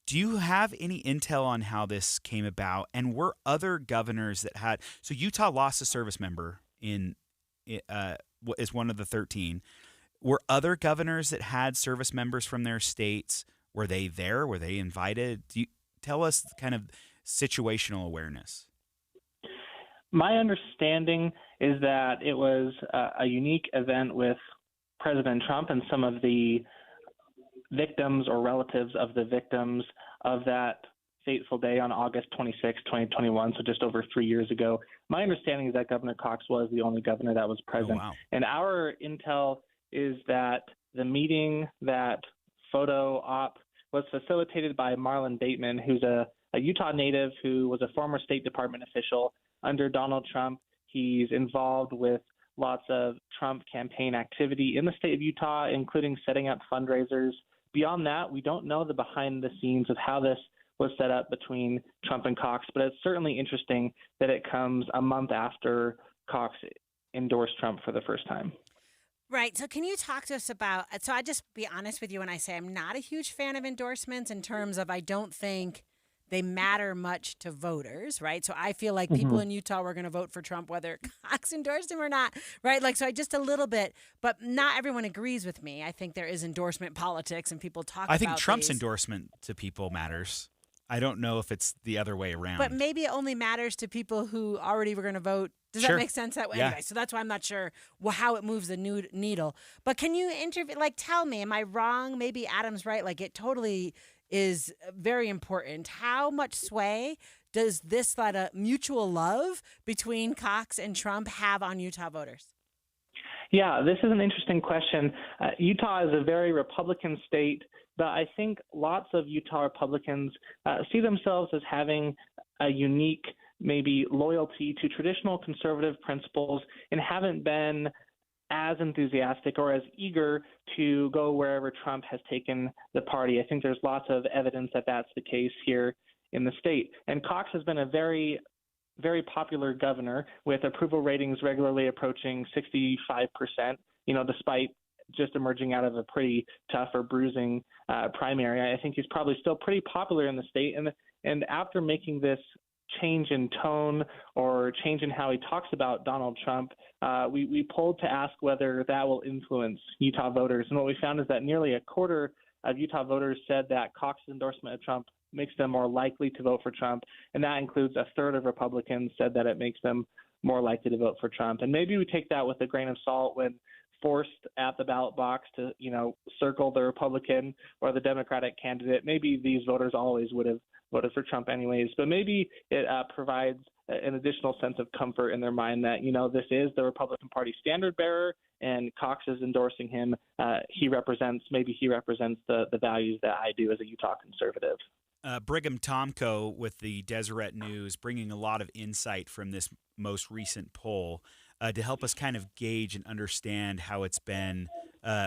Do you have any intel on how this came about? And were other governors that had, so Utah lost a service member is one of the 13. Were other governors that had service members from their states, were they there? Were they invited? Do you tell us kind of situational awareness? My understanding is that it was a unique event with President Trump and some of the victims or relatives of the victims of that fateful day on August 26, 2021, so just over 3 years ago. My understanding is that Governor Cox was the only governor that was present. Oh, wow. And our intel is that the meeting, that photo op, was facilitated by Marlon Bateman, who's a Utah native who was a former State Department official under Donald Trump. He's involved with lots of Trump campaign activity in the state of Utah, including setting up fundraisers. Beyond that, we don't know the behind the scenes of how this was set up between Trump and Cox, but it's certainly interesting that it comes a month after Cox endorsed Trump for the first time. Right. So can you talk to us about, so I just be honest with you when I say I'm not a huge fan of endorsements in terms of I don't think they matter much to voters, right? So I feel like people in Utah were going to vote for Trump whether Cox endorsed him or not, right? Like, so I just a little bit, but not everyone agrees with me. I think there is endorsement politics and people talk about I think Trump's these. endorsement to people matters. I don't know if it's the other way around. But maybe it only matters to people who already were going to vote. Does that make sense that way? Yeah. Anyway, so that's why I'm not sure how it moves the needle. But can you tell me, am I wrong? Maybe Adam's right. Like, it totally is very important. How much sway does this mutual love between Cox and Trump have on Utah voters? Yeah, this is an interesting question. Utah is a very Republican state, but I think lots of Utah Republicans see themselves as having a unique maybe loyalty to traditional conservative principles and haven't been as enthusiastic or as eager to go wherever Trump has taken the party. I think there's lots of evidence that that's the case here in the state. And Cox has been a very, very popular governor with approval ratings regularly approaching 65%, despite just emerging out of a pretty tough or bruising primary. I think he's probably still pretty popular in the state. And after making this change in tone or change in how he talks about Donald Trump, we polled to ask whether that will influence Utah voters. And what we found is that nearly a quarter of Utah voters said that Cox's endorsement of Trump makes them more likely to vote for Trump, and that includes a third of Republicans said that it makes them more likely to vote for Trump. And maybe we take that with a grain of salt when forced at the ballot box to, circle the Republican or the Democratic candidate. Maybe these voters always would have voted for Trump anyways, but maybe it provides an additional sense of comfort in their mind that, this is the Republican Party standard bearer and Cox is endorsing him. He represents the values that I do as a Utah conservative. Brigham Tomko with the Deseret News, bringing a lot of insight from this most recent poll to help us kind of gauge and understand how it's been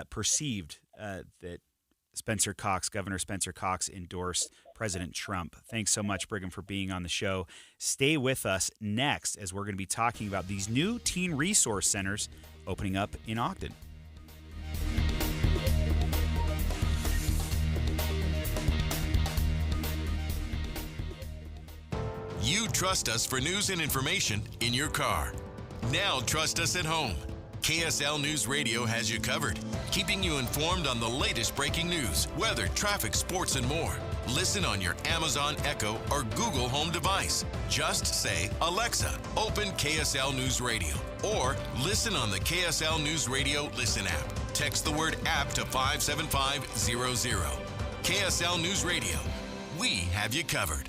perceived that Governor Spencer Cox endorsed President Trump. Thanks so much, Brigham, for being on the show. Stay with us next as we're going to be talking about these new teen resource centers opening up in Ogden. You trust us for news and information in your car. Now trust us at home. KSL News Radio has you covered, keeping you informed on the latest breaking news, weather, traffic, sports, and more. Listen on your Amazon Echo or Google Home device. Just say, Alexa, open KSL News Radio, or listen on the KSL News Radio Listen app. Text the word app to 57500. KSL News Radio. We have you covered.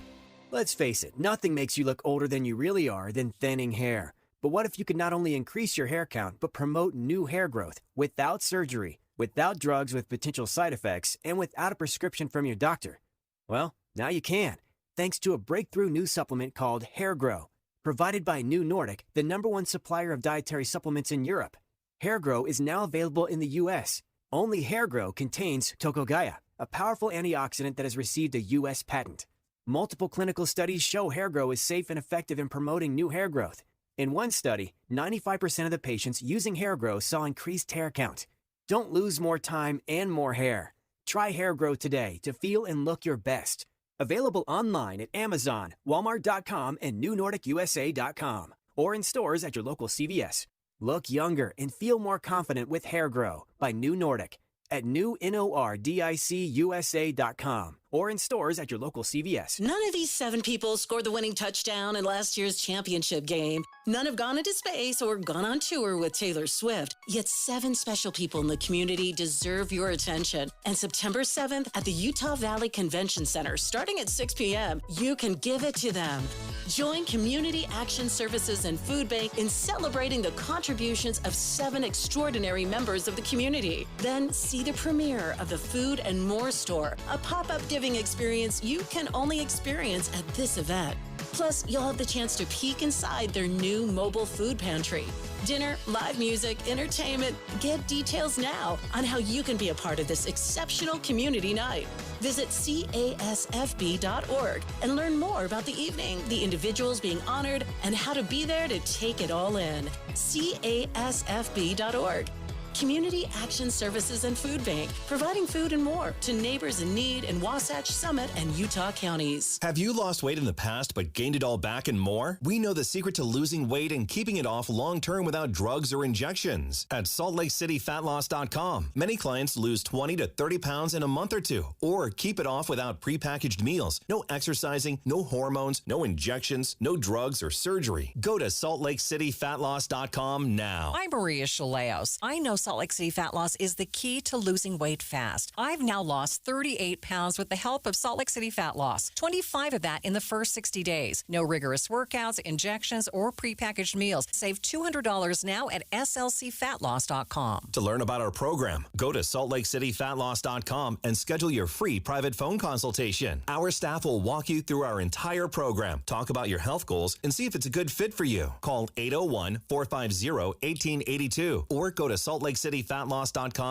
Let's face it, nothing makes you look older than you really are than thinning hair. But what if you could not only increase your hair count, but promote new hair growth without surgery, without drugs with potential side effects, and without a prescription from your doctor? Well, now you can, thanks to a breakthrough new supplement called Hair Grow, provided by New Nordic, the #1 supplier of dietary supplements in Europe. Hair Grow is now available in the U.S. Only Hair Grow contains Tocogaya, a powerful antioxidant that has received a U.S. patent. Multiple clinical studies show Hair Grow is safe and effective in promoting new hair growth. In one study, 95% of the patients using Hair Grow saw increased hair count. Don't lose more time and more hair. Try Hair Grow today to feel and look your best. Available online at Amazon, Walmart.com, and NewNordicUSA.com, or in stores at your local CVS. Look younger and feel more confident with Hair Grow by New Nordic at NewNordicUSA.com, or in stores at your local CVS. None of these 7 people scored the winning touchdown in last year's championship game. None have gone into space or gone on tour with Taylor Swift. Yet 7 special people in the community deserve your attention. And September 7th at the Utah Valley Convention Center, starting at 6 p.m., you can give it to them. Join Community Action Services and Food Bank in celebrating the contributions of 7 extraordinary members of the community. Then see the premiere of the Food and More Store, a pop-up giving experience you can only experience at this event. Plus, you'll have the chance to peek inside their new mobile food pantry. Dinner, live music, entertainment. Get details now on how you can be a part of this exceptional community night. Visit CASFB.org and learn more about the evening, the individuals being honored, and how to be there to take it all in. CASFB.org. Community Action Services and Food Bank, providing food and more to neighbors in need in Wasatch, Summit, and Utah counties. Have you lost weight in the past but gained it all back and more? We know the secret to losing weight and keeping it off long-term without drugs or injections. At SaltLakeCityFatLoss.com, many clients lose 20 to 30 pounds in a month or two, or keep it off without prepackaged meals, no exercising, no hormones, no injections, no drugs or surgery. Go to SaltLakeCityFatLoss.com now. I'm Maria Chaleos. I know Salt Lake City Fat Loss is the key to losing weight fast. I've now lost 38 pounds with the help of Salt Lake City Fat Loss, 25 of that in the first 60 days. No rigorous workouts, injections, or prepackaged meals. Save $200 now at slcfatloss.com. To learn about our program, go to SaltLakeCityFatLoss.com and schedule your free private phone consultation. Our staff will walk you through our entire program, talk about your health goals, and see if it's a good fit for you. Call 801-450-1882 or go to SaltLakeCityFatLoss.com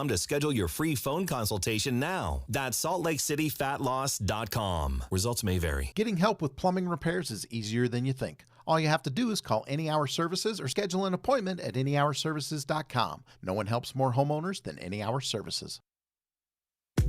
to schedule your free phone consultation now. That's SaltLakeCityFatLoss.com. Results may vary. Getting help with plumbing repairs is easier than you think. All you have to do is call Any Hour Services or schedule an appointment at anyhourservices.com. No one helps more homeowners than Any Hour Services.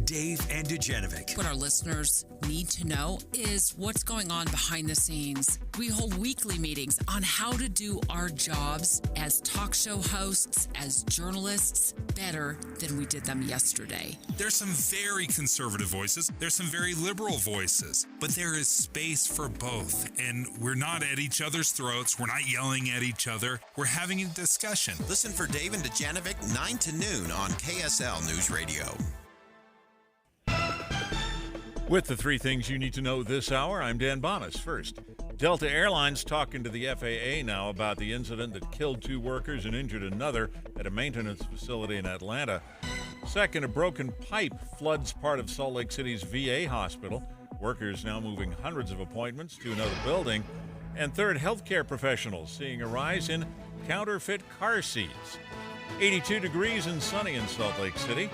Dave and Dujanovic. What our listeners need to know is what's going on behind the scenes. We hold weekly meetings on how to do our jobs as talk show hosts, as journalists, better than we did them yesterday. There's some very conservative voices. There's some very liberal voices. But there is space for both. And we're not at each other's throats. We're not yelling at each other. We're having a discussion. Listen for Dave and Dujanovic 9 to noon on KSL News Radio. With the three things you need to know this hour, I'm Dan Bonas. First, Delta Airlines talking to the FAA now about the incident that killed 2 workers and injured another at a maintenance facility in Atlanta. Second, a broken pipe floods part of Salt Lake City's VA hospital. Workers now moving hundreds of appointments to another building. And third, healthcare professionals seeing a rise in counterfeit car seats. 82 degrees and sunny in Salt Lake City.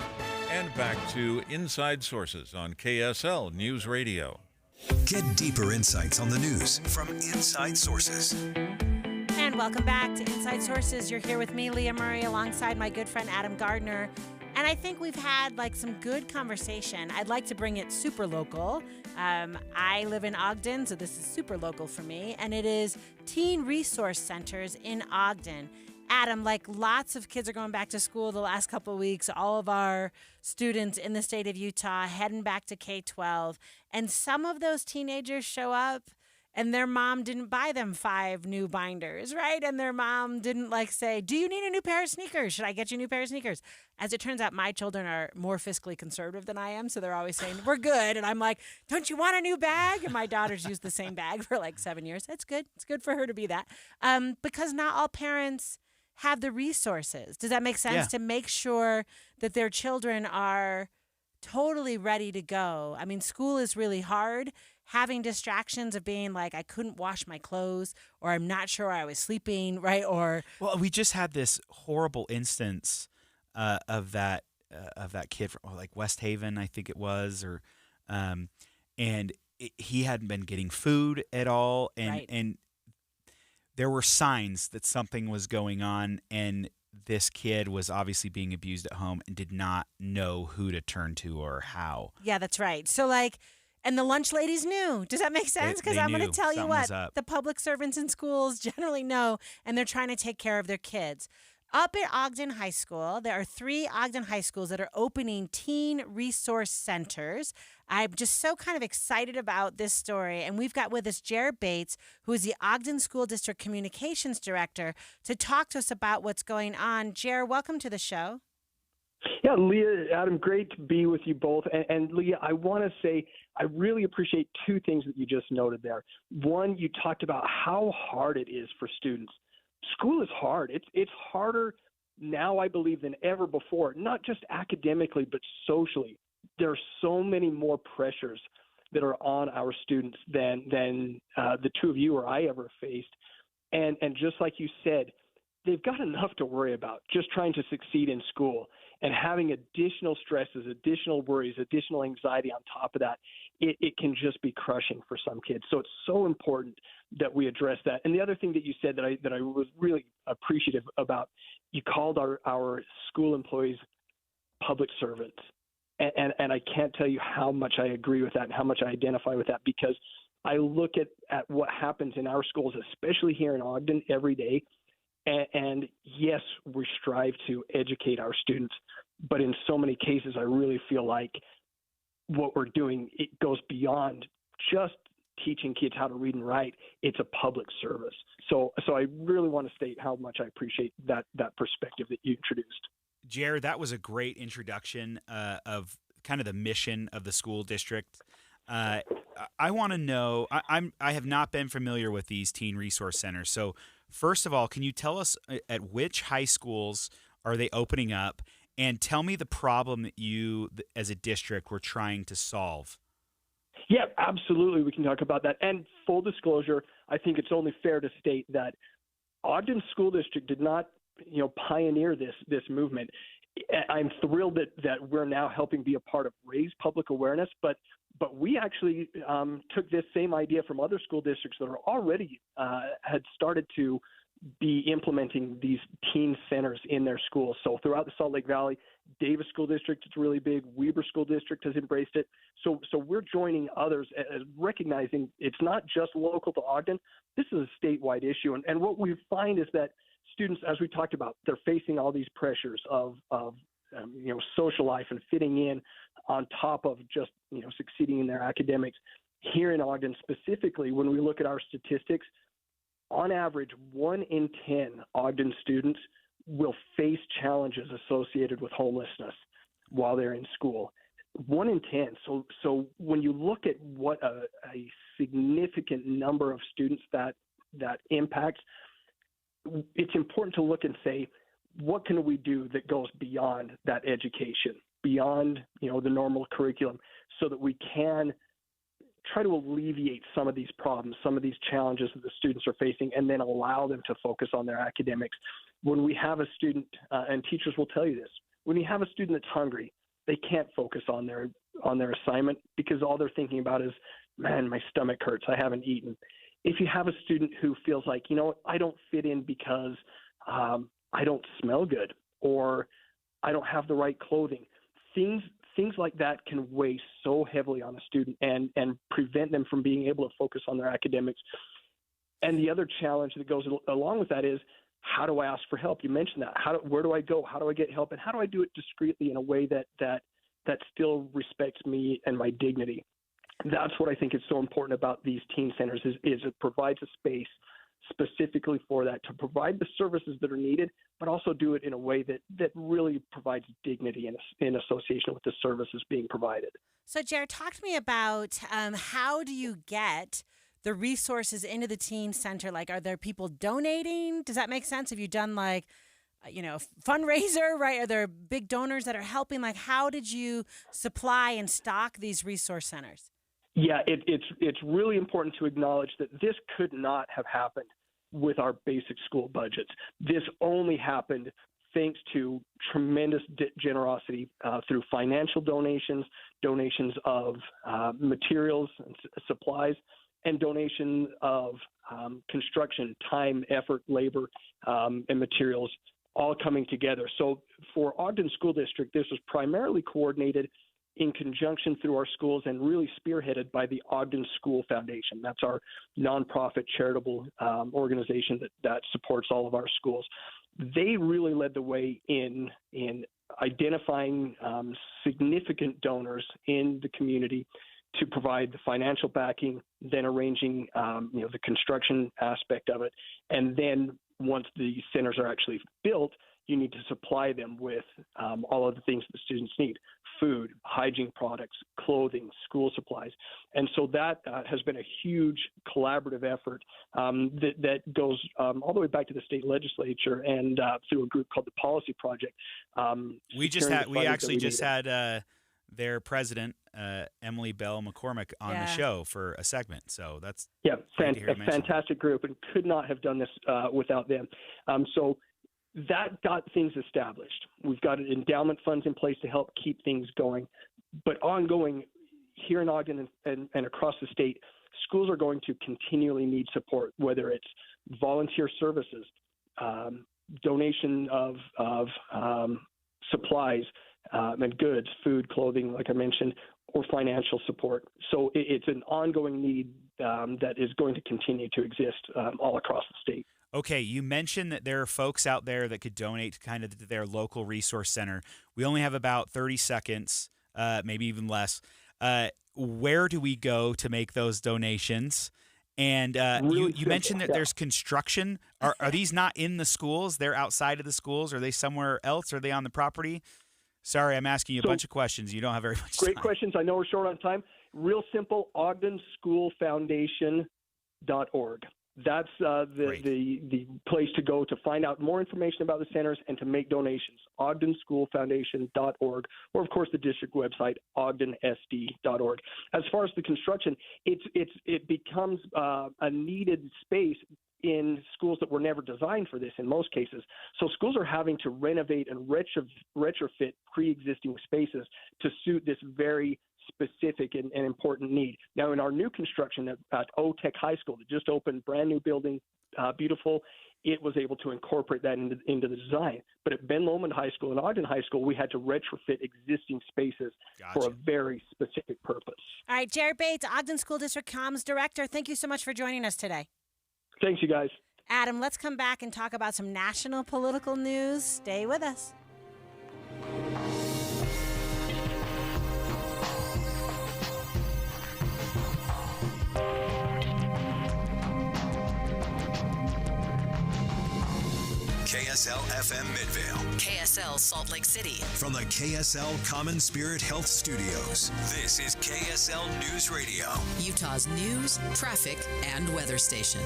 And back to Inside Sources on KSL News Radio. Get deeper insights on the news from Inside Sources. And welcome back to Inside Sources. You're here with me, Leah Murray, alongside my good friend Adam Gardner. And I think we've had some good conversation. I'd like to bring it super local. I live in Ogden, so this is super local for me. And it is teen resource centers in Ogden. Adam, lots of kids are going back to school the last couple of weeks. All of our students in the state of Utah heading back to K-12. And some of those teenagers show up and their mom didn't buy them 5 new binders, right? And their mom didn't say, do you need a new pair of sneakers? Should I get you a new pair of sneakers? As it turns out, my children are more fiscally conservative than I am. So they're always saying, we're good. And I'm like, don't you want a new bag? And my daughter's used the same bag for 7 years. That's good. It's good for her to be that. Because not all parents have the resources. Does that make sense? To make sure that their children are totally ready to go. I mean, school is really hard. Having distractions of being I couldn't wash my clothes, or I'm not sure I was sleeping, right? Or well, we just had this horrible instance of that kid from West Haven, I think it was, or and he hadn't been getting food at all, and there were signs that something was going on, and this kid was obviously being abused at home and did not know who to turn to or how. Yeah, that's right. So and the lunch ladies knew. Does that make sense? Because I'm going to tell you what, the public servants in schools generally know, and they're trying to take care of their kids. Up at Ogden High School, there are 3 Ogden high schools that are opening teen resource centers. I'm just so kind of excited about this story. And we've got with us Jared Bates, who is the Ogden School District Communications Director, to talk to us about what's going on. Jared, welcome to the show. Yeah, Leah, Adam, great to be with you both. And Leah, I want to say I really appreciate 2 things that you just noted there. One, you talked about how hard it is for students. School is hard. It's harder now, I believe, than ever before, not just academically, but socially. There are so many more pressures that are on our students than the 2 of you or I ever faced. And just like you said, they've got enough to worry about just trying to succeed in school, and having additional stresses, additional worries, additional anxiety on top of that, it can just be crushing for some kids. So it's so important that we address that. And the other thing that you said that I was really appreciative about, you called our school employees public servants. And I can't tell you how much I agree with that and how much I identify with that, because I look at what happens in our schools, especially here in Ogden, every day. And yes, we strive to educate our students, but in so many cases, I really feel like what we're doing, it goes beyond just teaching kids how to read and write. It's a public service. So I really want to state how much I appreciate that perspective that you introduced. Jared, that was a great introduction of kind of the mission of the school district. I want to know, I have not been familiar with these teen resource centers. So first of all, can you tell us at which high schools are they opening up, and tell me the problem that you as a district were trying to solve? Yeah, absolutely. We can talk about that. And full disclosure, I think it's only fair to state that Ogden School District did not, pioneer this movement. I'm thrilled that we're now helping be a part of raise public awareness, but we actually took this same idea from other school districts that are already had started to be implementing these teen centers in their schools. So throughout the Salt Lake Valley, Davis School District, it's really big. Weber School District has embraced it. So we're joining others as recognizing it's not just local to Ogden. This is a statewide issue. And what we find is that students, as we talked about, they're facing all these pressures of social life and fitting in on top of just, succeeding in their academics. Here in Ogden specifically, when we look at our statistics, on average, 1 in 10 Ogden students will face challenges associated with homelessness while they're in school. 1 in 10. So when you look at what a significant number of students that impacts, it's important to look and say, what can we do that goes beyond that education, beyond the normal curriculum, so that we can try to alleviate some of these problems, some of these challenges that the students are facing, and then allow them to focus on their academics. When we have a student, and teachers will tell you this, when you have a student that's hungry, they can't focus on their assignment because all they're thinking about is, man, my stomach hurts, I haven't eaten. If you have a student who feels like, I don't fit in because I don't smell good, or I don't have the right clothing, things like that can weigh so heavily on a student and prevent them from being able to focus on their academics. And the other challenge that goes along with that is, how do I ask for help? You mentioned that. Where do I go? How do I get help? And how do I do it discreetly in a way that still respects me and my dignity? That's what I think is so important about these teen centers is it provides a space specifically for that, to provide the services that are needed, but also do it in a way that really provides dignity in association with the services being provided. So, Jared, talk to me about how do you get the resources into the teen center? Like, are there people donating? Does that make sense? Have you done fundraiser, right? Are there big donors that are helping? Like, how did you supply and stock these resource centers? Yeah, it's really important to acknowledge that this could not have happened with our basic school budgets. This only happened thanks to tremendous generosity through financial donations of materials and supplies, and donation of construction, time, effort, labor, and materials all coming together. So for Ogden School District, this was primarily coordinated in conjunction through our schools and really spearheaded by the Ogden School Foundation. That's our nonprofit charitable organization that supports all of our schools. They really led the way in identifying significant donors in the community to provide the financial backing, then arranging the construction aspect of it. And then once the centers are actually built, you need to supply them with all of the things that the students need: food, hygiene products, clothing, school supplies. And so that has been a huge collaborative effort that goes all the way back to the state legislature and through a group called the Policy Project. We actually just had their president, Emily Bell McCormick, on the show for a segment. So that's a fantastic group, and could not have done this without them. So that got things established. We've got endowment funds in place to help keep things going. But ongoing here in Ogden and across the state, schools are going to continually need support, whether it's volunteer services, donation of supplies and goods, food, clothing, like I mentioned, or financial support. So it's an ongoing need that is going to continue to exist all across the state. Okay, you mentioned that there are folks out there that could donate kind of to their local resource center. We only have about 30 seconds, maybe even less. Where do we go to make those donations? And you mentioned that there's construction. Are these not in the schools? They're outside of the schools? Are they somewhere else? Are they on the property? Sorry, I'm asking you a bunch of questions. You don't have very much time. Great questions. I know we're short on time. Real simple, OgdenSchoolFoundation.org. That's the place to go to find out more information about the centers and to make donations. OgdenSchoolFoundation.org, or of course the district website, OgdenSD.org. As far as the construction, it becomes a needed space in schools that were never designed for this in most cases. So schools are having to renovate and retrofit pre-existing spaces to suit this very specific and important need. Now, in our new construction at OTech High School that just opened, brand new building, beautiful, it was able to incorporate that into the design. But at Ben Lomond High School and Ogden High School, we had to retrofit existing spaces for a very specific purpose. All right, Jared Bates, Ogden School District Comms Director, thank you so much for joining us today. Thanks, you guys. Adam, let's come back and talk about some national political news. Stay with us. KSL FM Midvale. KSL Salt Lake City. From the KSL Common Spirit Health Studios, this is KSL News Radio. Utah's news, traffic, and weather station.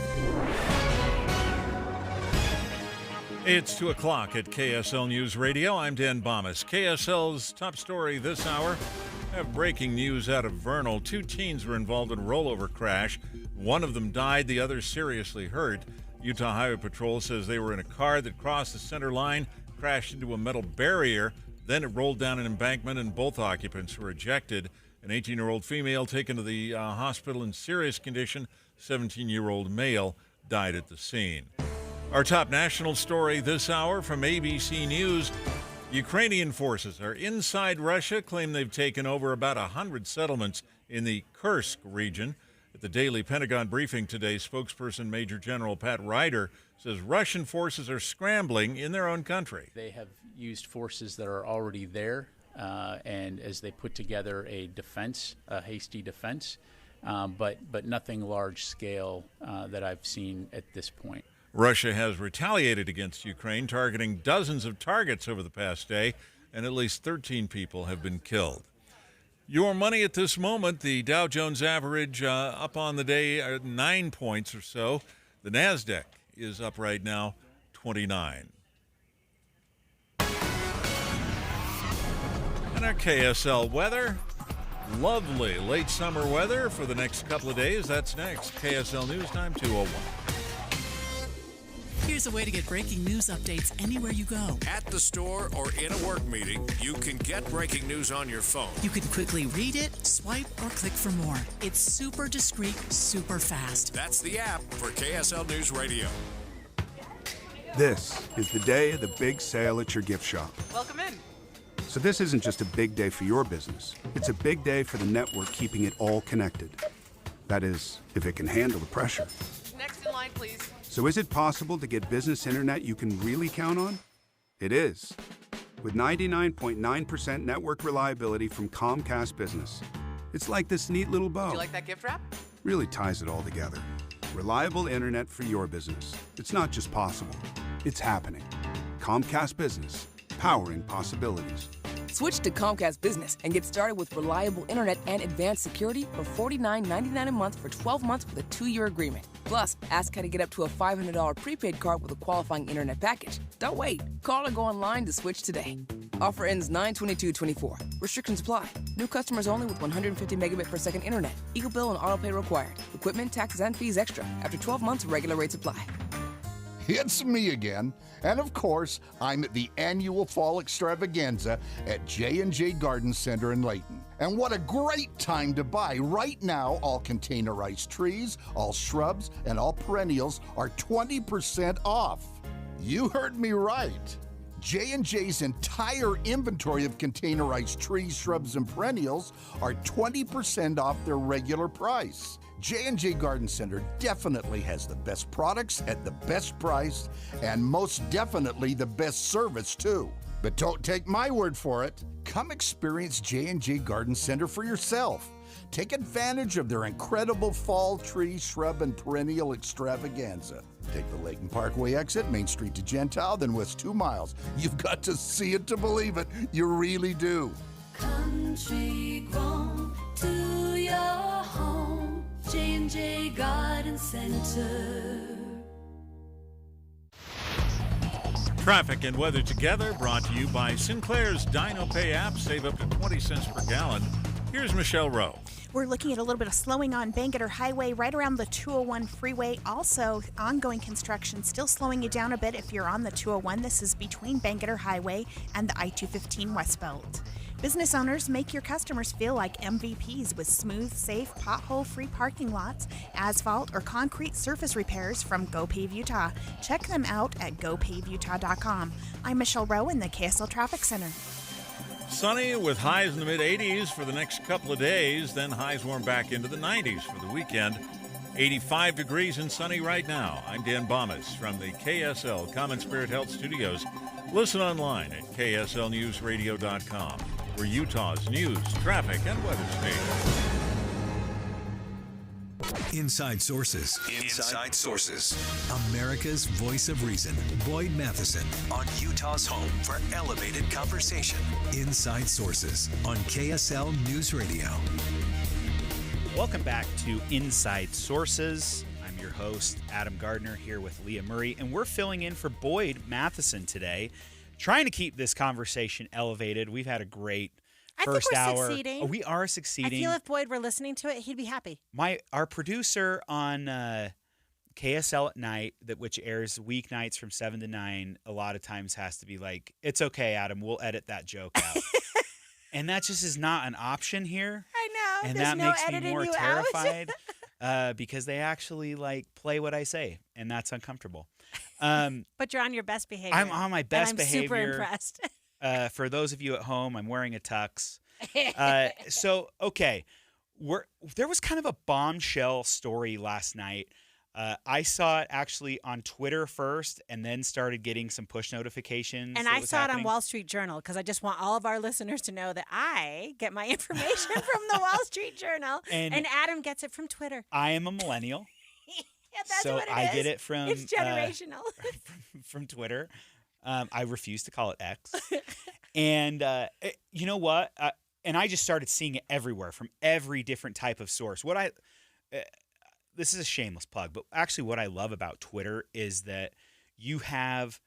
It's 2 o'clock at KSL News Radio. I'm Dan Bomas. KSL's top story this hour. I have breaking news out of Vernal. 2 teens were involved in a rollover crash. One of them died, the other seriously hurt. Utah Highway Patrol says they were in a car that crossed the center line, crashed into a metal barrier, then it rolled down an embankment and both occupants were ejected. An 18-year-old female taken to the hospital in serious condition. 17-year-old male died at the scene. Our top national story this hour from ABC News. Ukrainian forces are inside Russia, claim they've taken over about 100 settlements in the Kursk region. At the daily Pentagon briefing today, spokesperson Major General Pat Ryder says Russian forces are scrambling in their own country. They have used forces that are already there, and as they put together a defense, a hasty defense, but nothing large scale that I've seen at this point. Russia has retaliated against Ukraine, targeting dozens of targets over the past day, and at least 13 people have been killed. Your money at this moment, the Dow Jones average up on the day 9 points or so. The NASDAQ is up right now 29. And our KSL weather, lovely late summer weather for the next couple of days. That's next. KSL News Time 2:01. Here's a way to get breaking news updates anywhere you go. At the store or in a work meeting, you can get breaking news on your phone. You can quickly read it, swipe, or click for more. It's super discreet, super fast. That's the app for KSL News Radio. This is the day of the big sale at your gift shop. Welcome in. So this isn't just a big day for your business. It's a big day for the network keeping it all connected. That is, if it can handle the pressure. Next in line, please. So is it possible to get business internet you can really count on? It is. With 99.9% network reliability from Comcast Business. It's like this neat little bow. Do you like that gift wrap? Really ties it all together. Reliable internet for your business. It's not just possible. It's happening. Comcast Business. Powering possibilities. Switch to Comcast Business and get started with reliable internet and advanced security for $49.99 a month for 12 months with a 2-year agreement. Plus, ask how to get up to a $500 prepaid card with a qualifying internet package. Don't wait. Call or go online to switch today. Offer ends 9/22/24. Restrictions apply. New customers only with 150 megabit per second internet. Eagle bill and auto pay required. Equipment, taxes, and fees extra. After 12 months, regular rates apply. It's me again, and of course, I'm at the annual Fall Extravaganza at J&J Garden Center in Layton. And what a great time to buy. Right now, all containerized trees, all shrubs, and all perennials are 20% off. You heard me right. J&J's entire inventory of containerized trees, shrubs, and perennials are 20% off their regular price. J&J Garden Center definitely has the best products at the best price and most definitely the best service too. But don't take my word for it. Come experience J&J Garden Center for yourself. Take advantage of their incredible fall tree, shrub, and perennial extravaganza. Take the Layton Parkway exit, Main Street to Gentile, then west 2 miles. You've got to see it to believe it. You really do. Country grown to your home. J&J Garden Center. Traffic and weather together brought to you by Sinclair's Dino Pay app. Save up to 20 cents per gallon. Here's Michelle Rowe. We're looking at a little bit of slowing on Bangerter Highway right around the 201 freeway. Also, ongoing construction still slowing you down a bit if you're on the 201. This is between Bangerter Highway and the I-215 West Belt. Business owners, make your customers feel like MVPs with smooth, safe, pothole-free parking lots asphalt, or concrete surface repairs from Go Pave Utah. Check them out at gopavutah.com. I'm Michelle Rowe in the KSL Traffic Center. Sunny with highs in the mid-80s for the next couple of days, then highs warm back into the 90s for the weekend. 85 degrees and sunny right now. I'm Dan Bomas from the KSL Common Spirit Health Studios. Listen online at kslnewsradio.com, where Utah's news, traffic, and weather station. Inside Sources. Inside Sources. America's voice of reason. Boyd Matheson on Utah's home for elevated conversation. Inside Sources on KSL News Radio. Welcome back to Inside Sources. I'm your host, Adam Gardner, here with Leah Murray, and we're filling in for Boyd Matheson today, trying to keep this conversation elevated. We've had a great first hour. Succeeding. Oh, we are succeeding. I feel if Boyd were listening to it, he'd be happy. Our producer on KSL at Night, which airs weeknights from 7 to 9, a lot of times has to be like, "It's okay, Adam, we'll edit that joke out." And that just is not an option here. I know. And There's that no makes me editing more you terrified because they actually play what I say, and that's uncomfortable. But you're on your best behavior. I'm on my best and I'm behavior. super impressed. For those of you at home, I'm wearing a tux. Okay, there was kind of a bombshell story last night. I saw it actually on Twitter first, and then started getting some push notifications. And I saw it on Wall Street Journal because I just want all of our listeners to know that I get my information from the Wall Street Journal, and Adam gets it from Twitter. I am a millennial. Yeah, that's so what it I is. get it from It's generational. from Twitter. I refuse to call it X. And you know what? And I just started seeing it everywhere from every different type of source. This is a shameless plug, but actually what I love about Twitter is that you have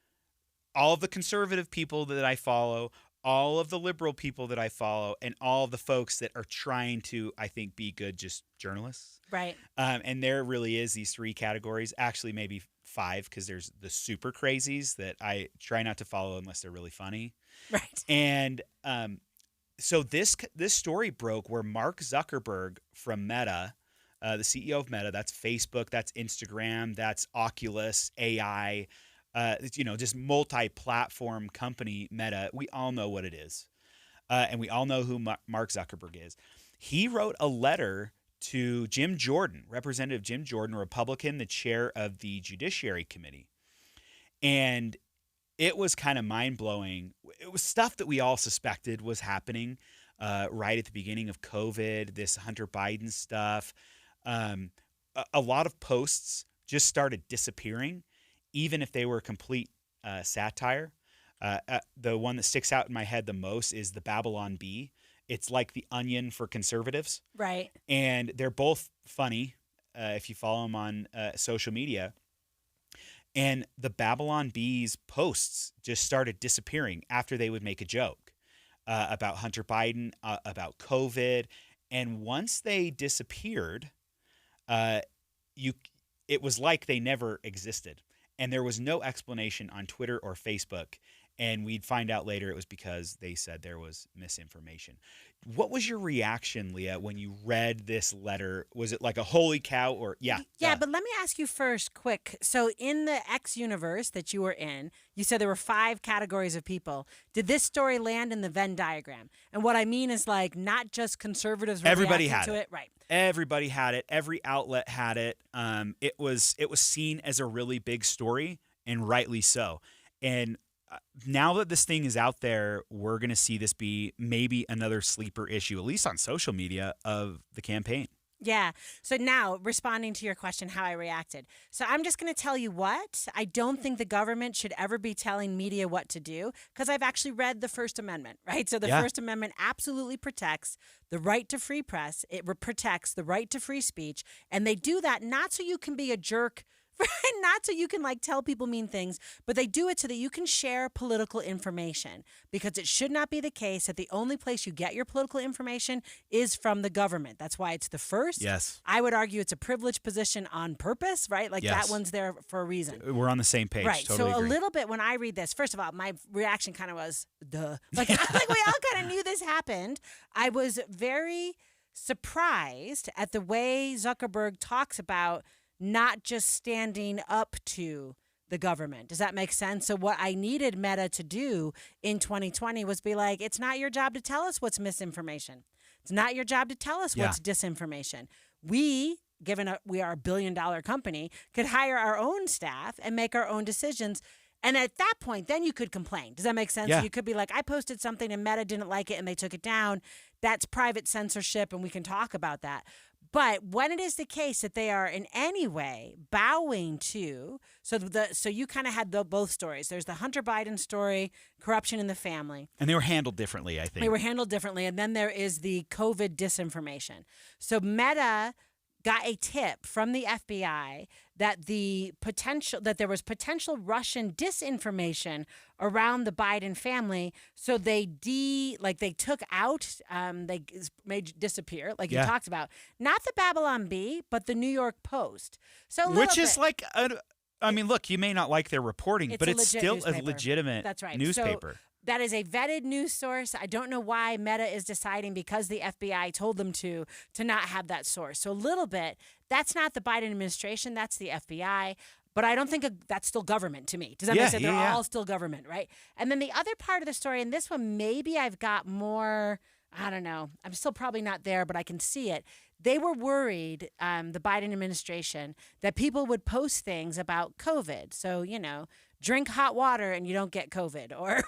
all of the conservative people that I follow, all of the liberal people that I follow, and all of the folks that are trying to, I think, be good just journalists. Right. And there really is these three categories, actually maybe 5, because there's the super crazies that I try not to follow unless they're really funny. Right. And so this story broke where Mark Zuckerberg from Meta, the CEO of Meta, that's Facebook, that's Instagram, that's Oculus, AI, just multi-platform company Meta. We all know what it is. And we all know who Mark Zuckerberg is. He wrote a letter to Jim Jordan, Representative Jim Jordan, a Republican, the chair of the Judiciary Committee. And it was kind of mind-blowing. It was stuff that we all suspected was happening right at the beginning of COVID, this Hunter Biden stuff. A lot of posts just started disappearing, even if they were complete satire. The one that sticks out in my head the most is the Babylon Bee. It's like the Onion for conservatives. Right. And they're both funny if you follow them on social media. And the Babylon Bee's posts just started disappearing after they would make a joke about Hunter Biden, about COVID. And once they disappeared, it was like they never existed. And there was no explanation on Twitter or Facebook. And we'd find out later it was because they said there was misinformation. What was your reaction, Leah, when you read this letter? Was it like a holy cow or yeah? Yeah, but let me ask you first, quick. So in the X universe that you were in, you said there were 5 categories of people. Did this story land in the Venn diagram? And what I mean is not just conservatives were Everybody reacting had to it. Right. Everybody had it. Every outlet had it. It was seen as a really big story, and rightly so. And now that this thing is out there, we're going to see this be maybe another sleeper issue, at least on social media, of the campaign. Yeah. So now, responding to your question, how I reacted. So I'm just going to tell you what. I don't think the government should ever be telling media what to do, because I've actually read the First Amendment, right? So the First Amendment absolutely protects the right to free press. It protects the right to free speech. And they do that not so you can be a jerk, not so you can tell people mean things, but they do it so that you can share political information, because it should not be the case that the only place you get your political information is from the government. That's why it's the first. Yes. I would argue it's a privileged position on purpose, right? That one's there for a reason. We're on the same page. Right. Totally so agree. A little bit when I read this, first of all, my reaction kind of was, duh. We all kind of knew this happened. I was very surprised at the way Zuckerberg talks about not just standing up to the government. Does that make sense? So what I needed Meta to do in 2020 was be like, it's not your job to tell us what's misinformation. It's not your job to tell us what's disinformation. We, given we are a $1 billion company, could hire our own staff and make our own decisions. And at that point, then you could complain. Does that make sense? Yeah. You could be like, I posted something and Meta didn't like it and they took it down. That's private censorship and we can talk about that. But when it is the case that they are in any way bowing to, so you kind of had both stories. There's the Hunter Biden story, corruption in the family. And they were handled differently, I think. They were handled differently. And then there is the COVID disinformation. So Meta got a tip from the FBI that there was potential Russian disinformation around the Biden family. So they took out, they made disappear, like you talked about, not the Babylon Bee, but the New York Post. So which is like, I mean, look, you may not like their reporting, but it's still newspaper. a legitimate newspaper. So that is a vetted news source. I don't know why Meta is deciding, because the FBI told them to not have that source. So a little bit, that's not the Biden administration, that's the FBI. But I don't think that's still government to me. Does that make sense? They're all still government, right? And then the other part of the story, and this one maybe I've got more, I don't know. I'm still probably not there, but I can see it. They were worried, the Biden administration, that people would post things about COVID. So, drink hot water and you don't get COVID, or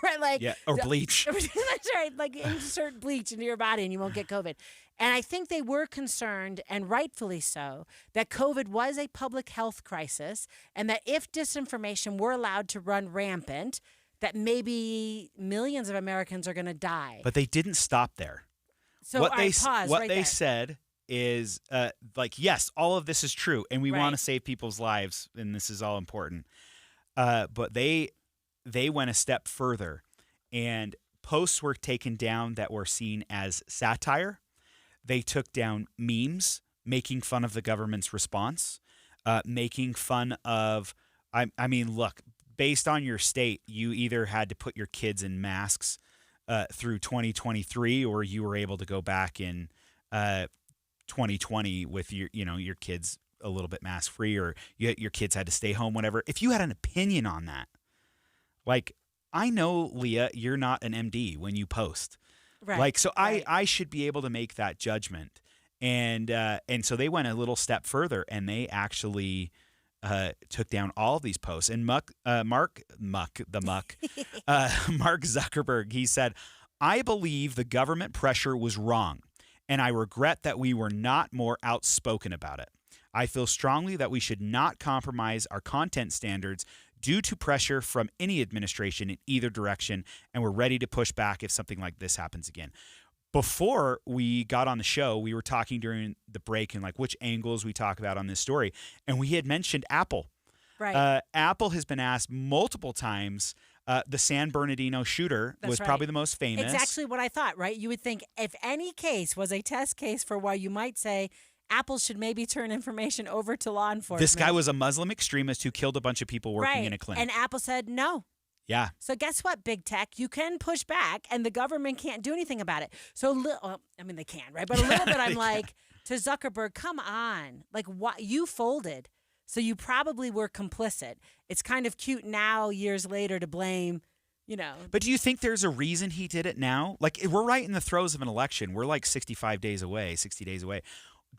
or bleach. That's right. Like insert bleach into your body and you won't get COVID. And I think they were concerned, and rightfully so, that COVID was a public health crisis, and that if disinformation were allowed to run rampant, that maybe millions of Americans are going to die. But they didn't stop there. So what they there. said is yes, all of this is true, and we want to save people's lives, and this is all important. But they went a step further, and posts were taken down that were seen as satire. They took down memes making fun of the government's response, making fun of. I mean, look, based on your state, you either had to put your kids in masks through 2023, or you were able to go back in 2020 with your kids a little bit mask free, or your kids had to stay home, whatever. If you had an opinion on that, like, I know, Leah, you're not an MD when you post. Right. I should be able to make that judgment. And so they went a little step further, and they actually took down all of these posts. And Mark Zuckerberg, he said, I believe the government pressure was wrong, and I regret that we were not more outspoken about it. I feel strongly that we should not compromise our content standards due to pressure from any administration in either direction, and we're ready to push back if something like this happens again. Before we got on the show, we were talking during the break and which angles we talk about on this story, and we had mentioned Apple. Right. Apple has been asked multiple times. The San Bernardino shooter was probably the most famous. It's actually what I thought, right? You would think if any case was a test case for why you might say Apple should maybe turn information over to law enforcement. This guy was a Muslim extremist who killed a bunch of people working in a clinic. And Apple said no. Yeah. So guess what, big tech? You can push back, and the government can't do anything about it. So, they can, right? But a little bit, I'm like, to Zuckerberg, come on. What you folded, so you probably were complicit. It's kind of cute now, years later, to blame, But do you think there's a reason he did it now? We're right in the throes of an election. We're 60 days away.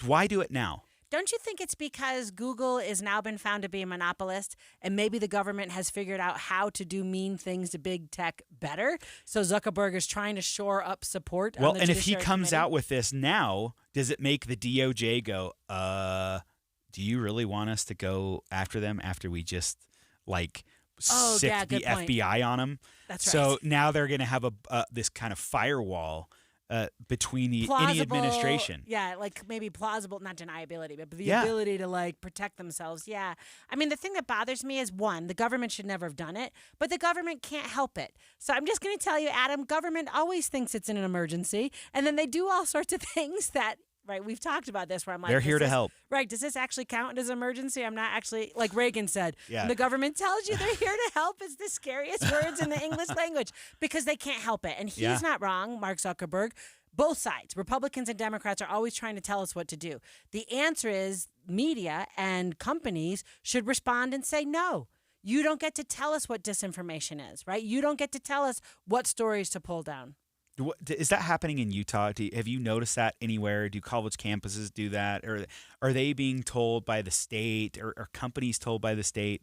Why do it now? Don't you think it's because Google has now been found to be a monopolist, and maybe the government has figured out how to do mean things to big tech better? So Zuckerberg is trying to shore up support. Well, on the and if he Judiciary comes Committee. out with this now, does it make the DOJ go, do you really want us to go after them after we just sicked the FBI on them? That's right. So now they're going to have this kind of firewall between any administration. Yeah, maybe plausible, not deniability, but the ability to protect themselves. Yeah. I mean, the thing that bothers me is, one, the government should never have done it, but the government can't help it. So I'm just going to tell you, Adam, government always thinks it's in an emergency, and then they do all sorts of things that, right, we've talked about this where I'm like, they're here to help. Right, does this actually count as emergency? I'm not actually, like Reagan said, Yeah. the government tells you they're here to help is the scariest words in the English language because they can't help it. And he's not wrong, Mark Zuckerberg. Both sides, Republicans and Democrats, are always trying to tell us what to do. The answer is media and companies should respond and say, no, you don't get to tell us what disinformation is, right? You don't get to tell us what stories to pull down. Is that happening in Utah? Have you noticed that anywhere? Do college campuses do that? Or are they being told by the state or companies told by the state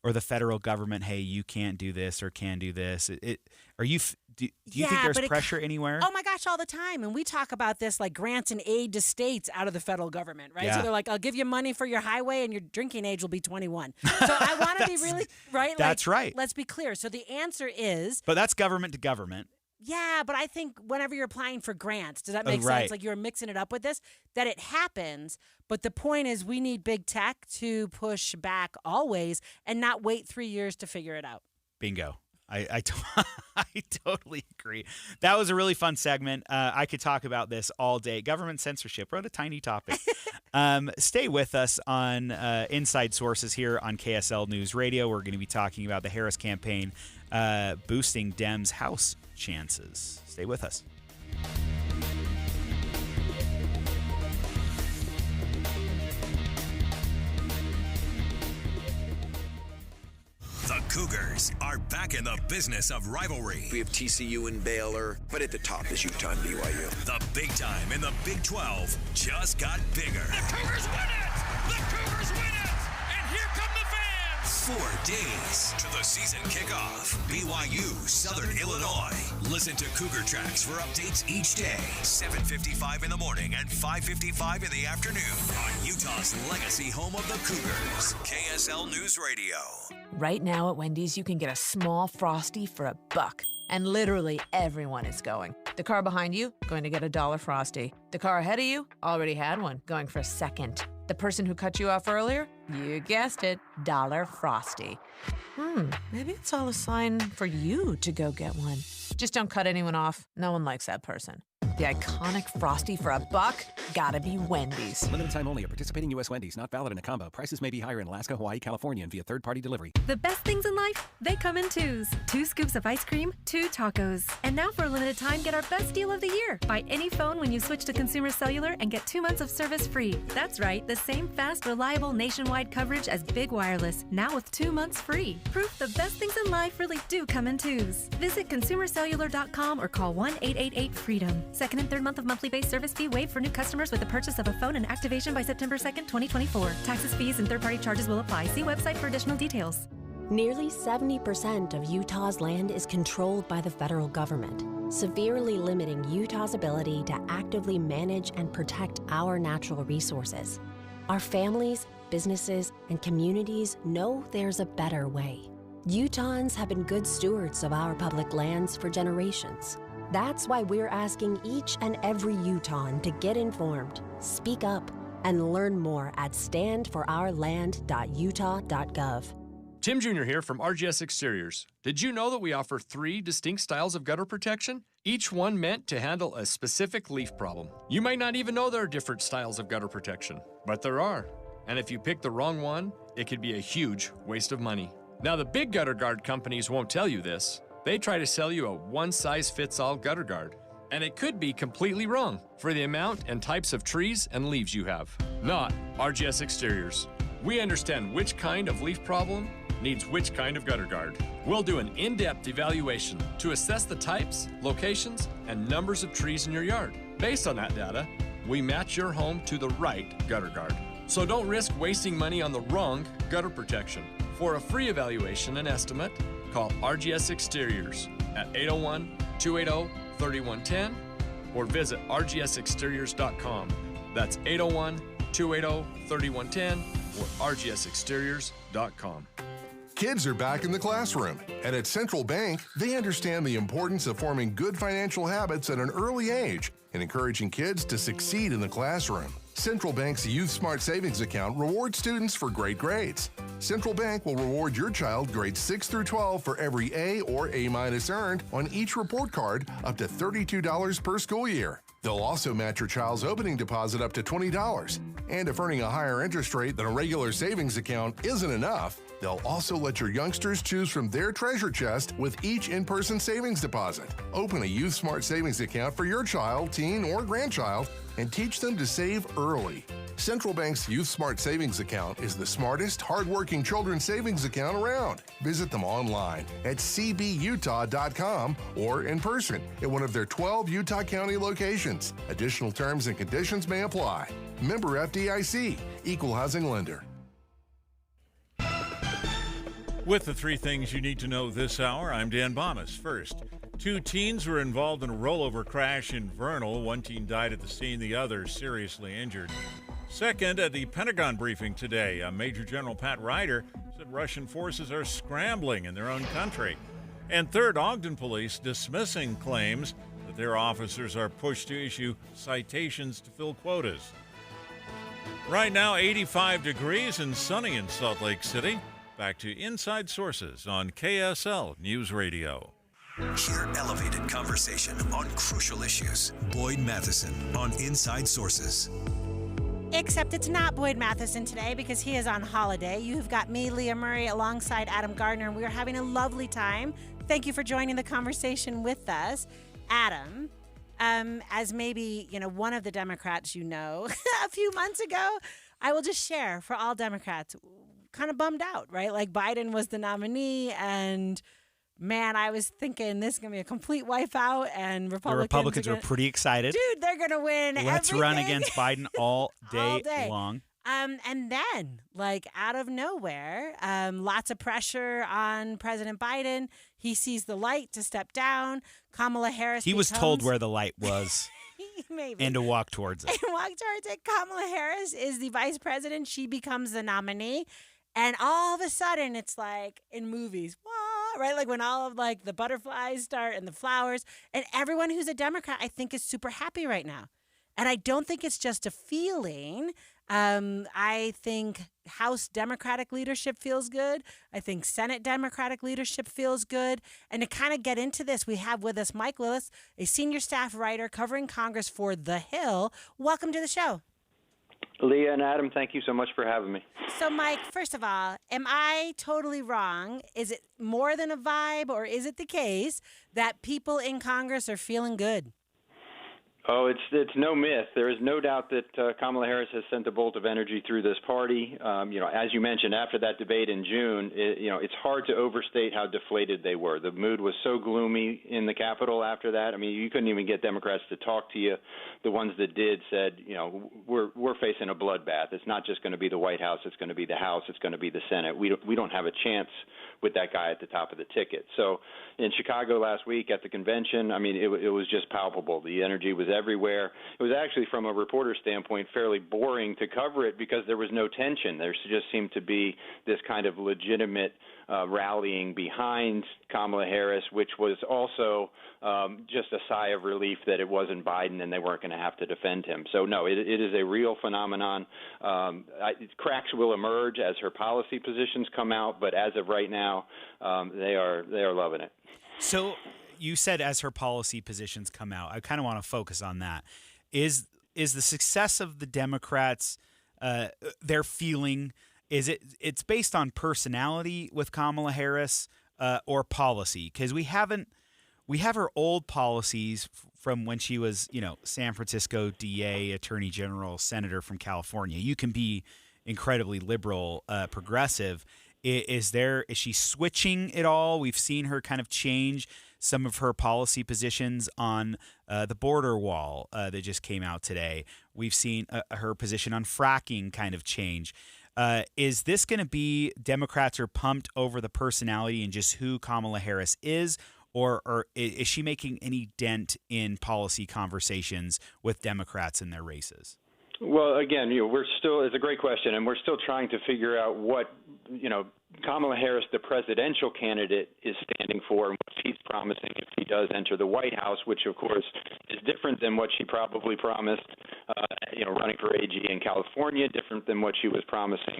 or the federal government, hey, you can't do this or can do this? Do you think there's pressure anywhere? Oh my gosh, all the time. And we talk about this like grants and aid to states out of the federal government, right? Yeah. So they're like, I'll give you money for your highway and your drinking age will be 21. So I want to be really, right? That's right. Let's be clear. So the answer is. But that's government to government. Yeah, but I think whenever you're applying for grants, does that make right. sense? Like you're mixing it up with this, that it happens. But the point is we need big tech to push back always and not wait 3 years to figure it out. Bingo. I totally agree. That was a really fun segment. I could talk about this all day. Government censorship. What a tiny topic. Stay with us on Inside Sources here on KSL News Radio. We're going to be talking about the Harris campaign boosting Dems' House chances. Stay with us. The Cougars are back in the business of rivalry. We have TCU and Baylor, but at the top is Utah and BYU. The big time in the Big 12 just got bigger. The Cougars win it! The Cougars win it! And here come the fans! 4 days to the season kickoff. BYU, Southern Illinois. Listen to Cougar Tracks for updates each day. 7:55 in the morning and 5:55 in the afternoon on Utah's legacy home of the Cougars. KSL News Radio. Right now at Wendy's, you can get a small Frosty for $1. And literally everyone is going. The car behind you, going to get a $1 Frosty. The car ahead of you, already had one, going for a second. The person who cut you off earlier, you guessed it, $1 Frosty. Maybe it's all a sign for you to go get one. Just don't cut anyone off. No one likes that person. The iconic Frosty for $1, gotta be Wendy's. Limited time only at participating U.S. Wendy's. Not valid in a combo. Prices may be higher in Alaska, Hawaii, California, and via third-party delivery. The best things in life, they come in twos. 2 scoops of ice cream, 2 tacos. And now for a limited time, get our best deal of the year. Buy any phone when you switch to Consumer Cellular and get 2 months of service free. That's right, the same fast, reliable nationwide coverage as Big Wireless, now with 2 months free. Proof the best things in life really do come in twos. Visit consumercellular.com or call 1-888-FREEDOM. Second and third month of monthly base service fee waived for new customers with the purchase of a phone and activation by September 2nd, 2024. Taxes, fees, and third-party charges will apply. See website for additional details. Nearly 70% of Utah's land is controlled by the federal government, severely limiting Utah's ability to actively manage and protect our natural resources. Our families, businesses, and communities know there's a better way. Utahns have been good stewards of our public lands for generations. That's why we're asking each and every Utahn to get informed, speak up, and learn more at standforourland.utah.gov. Tim Jr. here from RGS Exteriors. Did you know that we offer 3 distinct styles of gutter protection? Each one meant to handle a specific leaf problem. You might not even know there are different styles of gutter protection, but there are. And if you pick the wrong one, it could be a huge waste of money. Now, the big gutter guard companies won't tell you this. They try to sell you a one-size-fits-all gutter guard. And it could be completely wrong for the amount and types of trees and leaves you have. Not RGS Exteriors. We understand which kind of leaf problem needs which kind of gutter guard. We'll do an in-depth evaluation to assess the types, locations, and numbers of trees in your yard. Based on that data, we match your home to the right gutter guard. So don't risk wasting money on the wrong gutter protection. For a free evaluation and estimate, call RGS Exteriors at 801-280-3110 or visit rgsexteriors.com. That's 801-280-3110 or rgsexteriors.com. Kids are back in the classroom, and at Central Bank, they understand the importance of forming good financial habits at an early age and encouraging kids to succeed in the classroom. Central Bank's Youth Smart Savings Account rewards students for great grades. Central Bank will reward your child grades 6 through 12 for every A or A- earned on each report card up to $32 per school year. They'll also match your child's opening deposit up to $20. And if earning a higher interest rate than a regular savings account isn't enough, they'll also let your youngsters choose from their treasure chest with each in-person savings deposit. Open a Youth Smart savings account for your child, teen, or grandchild and teach them to save early. Central Bank's Youth Smart Savings Account is the smartest, hardworking children's savings account around. Visit them online at cbutah.com or in person at one of their 12 Utah County locations. Additional terms and conditions may apply. Member FDIC, Equal Housing Lender. With the three things you need to know this hour, I'm Dan Bomas. First, 2 teens were involved in a rollover crash in Vernal. One teen died at the scene, the other seriously injured. Second, at the Pentagon briefing today, Major General Pat Ryder said Russian forces are scrambling in their own country. And third, Ogden police dismissing claims that their officers are pushed to issue citations to fill quotas. Right now, 85 degrees and sunny in Salt Lake City. Back to Inside Sources on KSL News Radio. Hear elevated conversation on crucial issues. Boyd Matheson on Inside Sources. Except it's not Boyd Matheson today because he is on holiday. You've got me, Leah Murray, alongside Adam Gardner, and we are having a lovely time. Thank you for joining the conversation with us. Adam, as maybe, one of the Democrats a few months ago, I will just share for all Democrats, kind of bummed out, right? Like Biden was the nominee and man, I was thinking this is going to be a complete wipeout and Republicans were pretty excited. Dude, they're going to win Let's everything. run against Biden all day long. And then, out of nowhere, lots of pressure on President Biden. He sees the light to step down. Kamala Harris He was told where the light was. Maybe. And to walk towards it. And walk towards it. Kamala Harris is the vice president. She becomes the nominee. And all of a sudden, it's like in movies, right? Like when all of the butterflies start and the flowers. And everyone who's a Democrat, I think, is super happy right now. And I don't think it's just a feeling. I think House Democratic leadership feels good. I think Senate Democratic leadership feels good. And to kind of get into this, we have with us Mike Lillis, a senior staff writer covering Congress for The Hill. Welcome to the show. Leah and Adam, thank you so much for having me. So, Mike, first of all, am I totally wrong? Is it more than a vibe, or is it the case that people in Congress are feeling good? Oh, it's no myth. There is no doubt that Kamala Harris has sent a bolt of energy through this party. As you mentioned, after that debate in June, it's hard to overstate how deflated they were. The mood was so gloomy in the Capitol after that. I mean, you couldn't even get Democrats to talk to you. The ones that did said, we're facing a bloodbath. It's not just going to be the White House. It's going to be the House. It's going to be the Senate. We don't have a chance with that guy at the top of the ticket. So in Chicago last week at the convention, I mean, it was just palpable. The energy was everywhere. It was actually, from a reporter standpoint, fairly boring to cover it because there was no tension. There just seemed to be this kind of legitimate rallying behind Kamala Harris, which was also just a sigh of relief that it wasn't Biden and they weren't going to have to defend him. So, no, it is a real phenomenon. Cracks will emerge as her policy positions come out, but as of right now, they are loving it. So you said as her policy positions come out. I kind of want to focus on that. Is the success of the Democrats, their feeling, it's based on personality with Kamala Harris or policy? Because we have her old policies from when she was, San Francisco DA, Attorney General, Senator from California. You can be incredibly liberal, progressive. Is she switching at all? We've seen her kind of change some of her policy positions on the border wall that just came out today. We've seen her position on fracking kind of change. Is this going to be Democrats are pumped over the personality and just who Kamala Harris is, or is she making any dent in policy conversations with Democrats in their races? Well, again, it's a great question, and we're still trying to figure out what, Kamala Harris, the presidential candidate, is standing for and what she's promising if she does enter the White House, which, of course, is different than what she probably promised, running for AG in California, different than what she was promising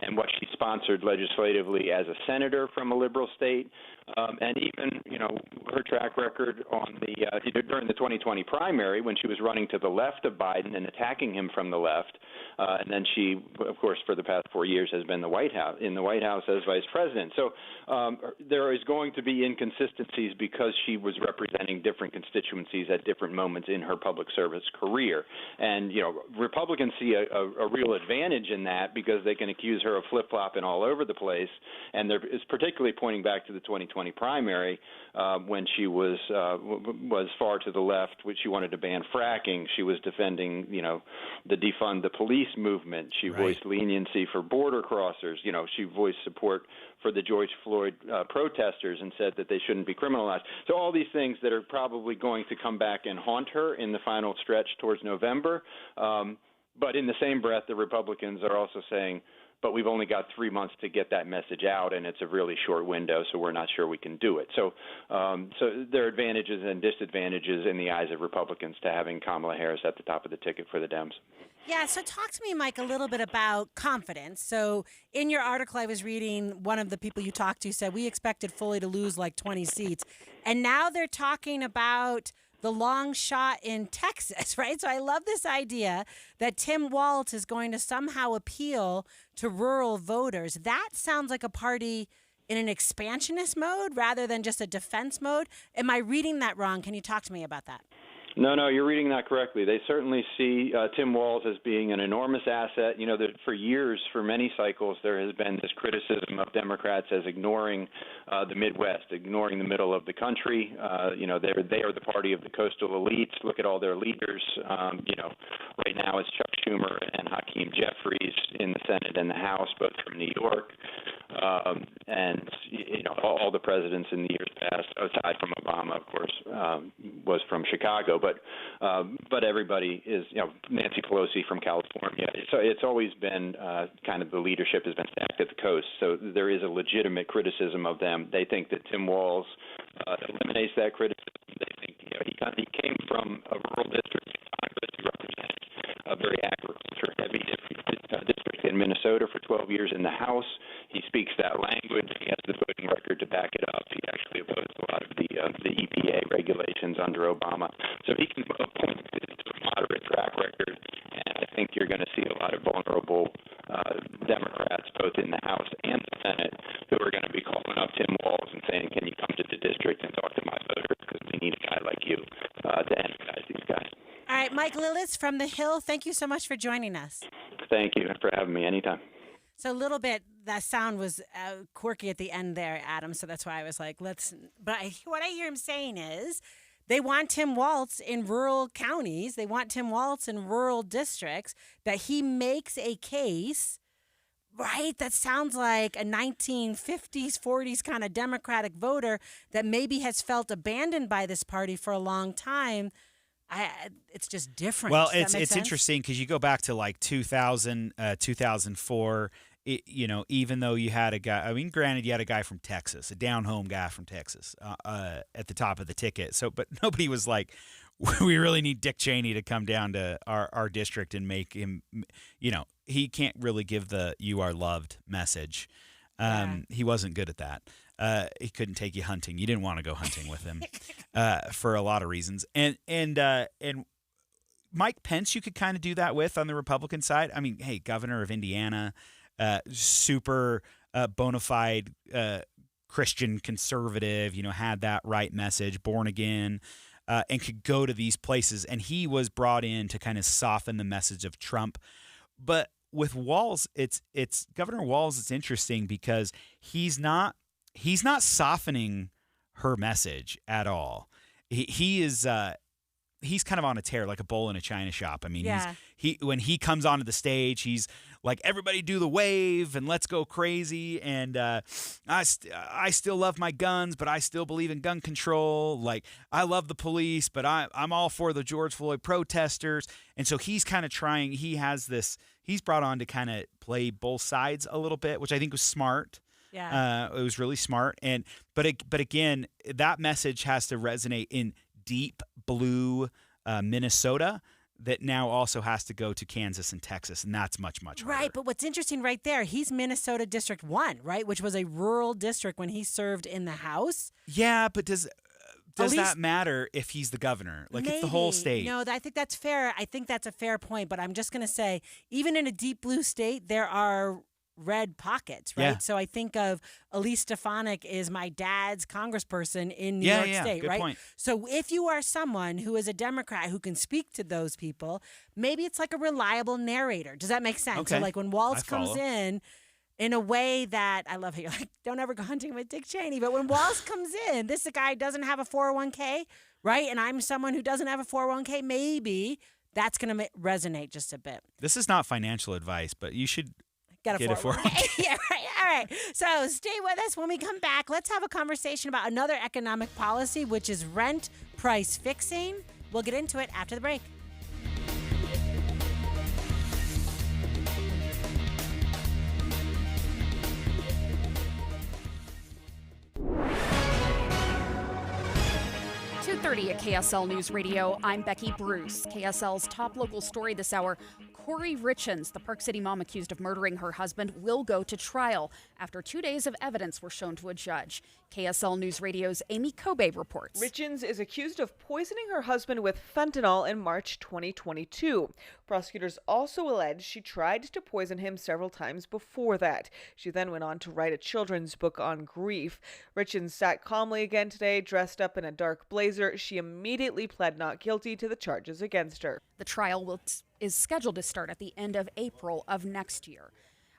and what she sponsored legislatively as a senator from a liberal state. And even, her track record on during the 2020 primary when she was running to the left of Biden and attacking him from the left, And then she, of course, for the past 4 years has been in the White House as vice president. So there is going to be inconsistencies because she was representing different constituencies at different moments in her public service career. And, Republicans see a real advantage in that because they can accuse her of flip-flopping all over the place. And there is particularly pointing back to the 2020 primary when she was far to the left, which she wanted to ban fracking. She was defending, the defund the police movement. She voiced leniency for border crossers. She voiced support for the George Floyd protesters and said that they shouldn't be criminalized. So all these things that are probably going to come back and haunt her in the final stretch towards November. But in the same breath, the Republicans are also saying, but we've only got 3 months to get that message out, and it's a really short window, so we're not sure we can do it. So there are advantages and disadvantages in the eyes of Republicans to having Kamala Harris at the top of the ticket for the Dems. Yeah, so talk to me, Mike, a little bit about confidence. So in your article I was reading, one of the people you talked to said, we expected Foley to lose like 20 seats. And now they're talking about the long shot in Texas, right? So I love this idea that Tim Walz is going to somehow appeal to rural voters. That sounds like a party in an expansionist mode rather than just a defense mode. Am I reading that wrong? Can you talk to me about that? No, you're reading that correctly. They certainly see Tim Walz as being an enormous asset. That for years, for many cycles, there has been this criticism of Democrats as ignoring the Midwest, ignoring the middle of the country. They are the party of the coastal elites. Look at all their leaders. Right now it's Chuck Schumer and Hakeem Jeffries in the Senate and the House, both from New York. And all the presidents in the years past, aside from Obama, of course, was from Chicago. But everybody is, Nancy Pelosi from California. So it's always been kind of the leadership has been stacked at the coast. So there is a legitimate criticism of them. They think that Tim Walz eliminates that criticism. They think he came from a rural district in Congress. He represented a very agriculture-heavy district in Minnesota for 12 years in the House. He speaks that language. He has the voting record to back it up. He actually opposed a lot of the EPA regulations under Obama. So he can point to a moderate track record, and I think you're going to see a lot of vulnerable Democrats, both in the House and the Senate, who are going to be calling up Tim Walz and saying, can you come to the district and talk to my voters because we need a guy like you to energize these guys. All right, Mike Lillis from The Hill, thank you so much for joining us. Thank you for having me anytime. So a little bit, that sound was quirky at the end there, Adam, so that's why I was like, what I hear him saying is they want Tim Walz in rural counties, they want Tim Walz in rural districts, that he makes a case, right, that sounds like a 1950s, 40s kind of Democratic voter that maybe has felt abandoned by this party for a long time. It's just different. Well, it's interesting because you go back to like 2000, 2004. Even though you had a guy, granted, you had a guy from Texas, a down-home guy from Texas at the top of the ticket. So, but nobody was like, we really need Dick Cheney to come down to our district and make him, he can't really give the "you are loved" message. He wasn't good at that. He couldn't take you hunting. You didn't want to go hunting with him for a lot of reasons. And Mike Pence, you could kind of do that with on the Republican side. Hey, governor of Indiana, super bona fide Christian conservative, had that right message, born again, and could go to these places. And he was brought in to kind of soften the message of Trump. But with Walz, it's Governor Walz. It's interesting because he's not softening her message at all. He's kind of on a tear, like a bull in a china shop. When he comes onto the stage, he's like, everybody do the wave and let's go crazy. And I still love my guns, but I still believe in gun control. Like, I love the police, but I'm all for the George Floyd protesters. And so he's kind of trying. He's brought on to kind of play both sides a little bit, which I think was smart. Yeah. It was really smart. But again, that message has to resonate in deep blue Minnesota that now also has to go to Kansas and Texas, and that's much, much harder. Right, but what's interesting right there, he's Minnesota District 1, right, which was a rural district when he served in the House. Yeah, but does that matter if he's the governor? Like, it's the whole state. No, I think that's fair. I think that's a fair point. But I'm just going to say, even in a deep blue state, there are red pockets, right? Yeah. So I think of Elise Stefanik is my dad's congressperson in New York State, good right? point. So if you are someone who is a Democrat who can speak to those people, maybe it's like a reliable narrator. Does that make sense? Okay. So like when Walz comes follow. in a way that, I love how you're like, don't ever go hunting with Dick Cheney. But when Walz comes in, this guy doesn't have a 401k, right? And I'm someone who doesn't have a 401k. Maybe that's going to resonate just a bit. This is not financial advice, but you should Get a 401k. Yeah, right. All right. So stay with us. When we come back, let's have a conversation about another economic policy, which is rent price fixing. We'll get into it after the break. .30 at KSL News Radio. I'm Becky Bruce. KSL's top local story this hour. Corey Richens, the Park City mom accused of murdering her husband, will go to trial after 2 days of evidence were shown to a judge. KSL News Radio's Amy Kobe reports. Richens is accused of poisoning her husband with fentanyl in March 2022. Prosecutors also allege she tried to poison him several times before that. She then went on to write a children's book on grief. Richens sat calmly again today, dressed up in a dark blazer. She immediately pled not guilty to the charges against her. The trial is scheduled to start at the end of April of next year.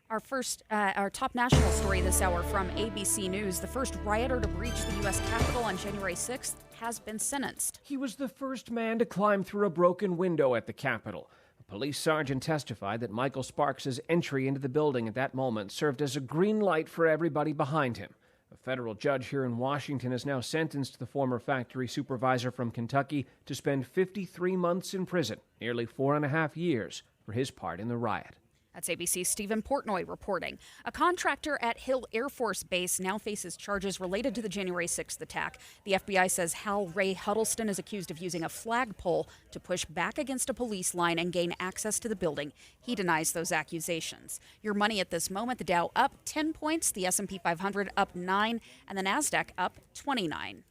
Our top national story this hour from ABC News. The first rioter to breach the U.S. Capitol on January 6th has been sentenced. He was the first man to climb through a broken window at the Capitol. A police sergeant testified that Michael Sparks' entry into the building at that moment served as a green light for everybody behind him. A federal judge here in Washington has now sentenced the former factory supervisor from Kentucky to spend 53 months in prison, nearly 4.5 years, for his part in the riot. That's ABC's Stephen Portnoy reporting. A contractor at Hill Air Force Base now faces charges related to the January 6th attack. The FBI says Hal Ray Huddleston is accused of using a flagpole to push back against a police line and gain access to the building. He denies those accusations. Your money at this moment, the Dow up 10 points, the S&P 500 up 9, and the NASDAQ up 29.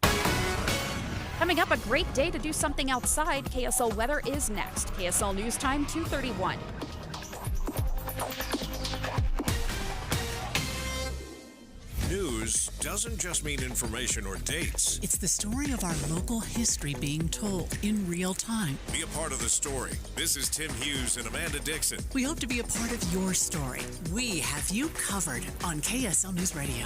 Coming up, a great day to do something outside. KSL weather is next. KSL News Time, 2:31. News doesn't just mean information or dates. It's the story of our local history being told in real time. Be a part of the story. This is Tim Hughes and Amanda Dixon. We hope to be a part of your story. We have you covered on KSL News Radio.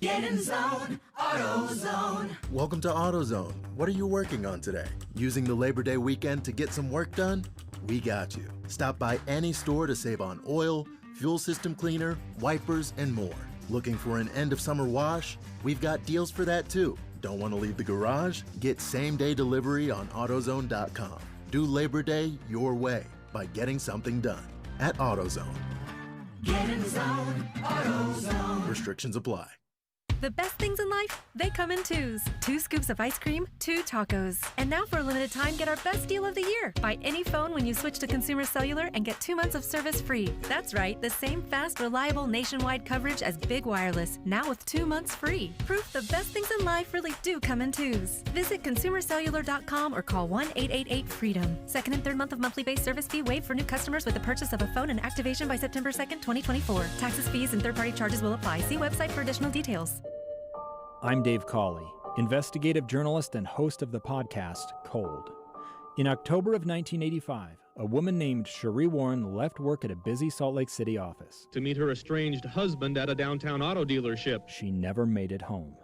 Get in zone, AutoZone. Welcome to AutoZone. What are you working on today? Using the Labor Day weekend to get some work done? We got you. Stop by any store to save on oil, fuel system cleaner, wipers, and more. Looking for an end of summer wash? We've got deals for that too. Don't want to leave the garage? Get same-day delivery on AutoZone.com. Do Labor Day your way by getting something done at AutoZone. Get in zone, AutoZone. Restrictions apply. The best things in life, they come in twos. 2 scoops of ice cream, 2 tacos. And now for a limited time, get our best deal of the year. Buy any phone when you switch to Consumer Cellular and get 2 months of service free. That's right, the same fast, reliable nationwide coverage as Big Wireless, now with 2 months free. Proof the best things in life really do come in twos. Visit consumercellular.com or call 1-888-FREEDOM. Second and third month of monthly base service fee waived for new customers with the purchase of a phone and activation by September 2nd, 2024. Taxes, fees, and third-party charges will apply. See website for additional details. I'm Dave Cawley, investigative journalist and host of the podcast Cold. In October of 1985, a woman named Cherie Warren left work at a busy Salt Lake City office to meet her estranged husband at a downtown auto dealership. She never made it home.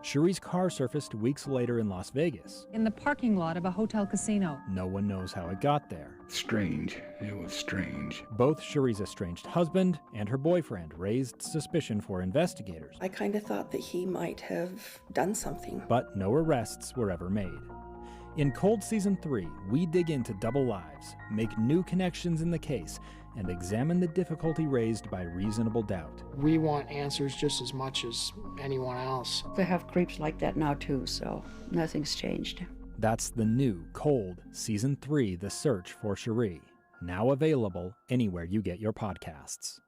Cherie's car surfaced weeks later in Las Vegas. In the parking lot of a hotel casino. No one knows how it got there. Strange. It was strange. Both Cherie's estranged husband and her boyfriend raised suspicion for investigators. I kind of thought that he might have done something. But no arrests were ever made. In Cold Season 3, we dig into double lives, make new connections in the case, and examine the difficulty raised by reasonable doubt. We want answers just as much as anyone else. They have creeps like that now too, so nothing's changed. That's the new Cold Season 3, The Search for Cherie, now available anywhere you get your podcasts.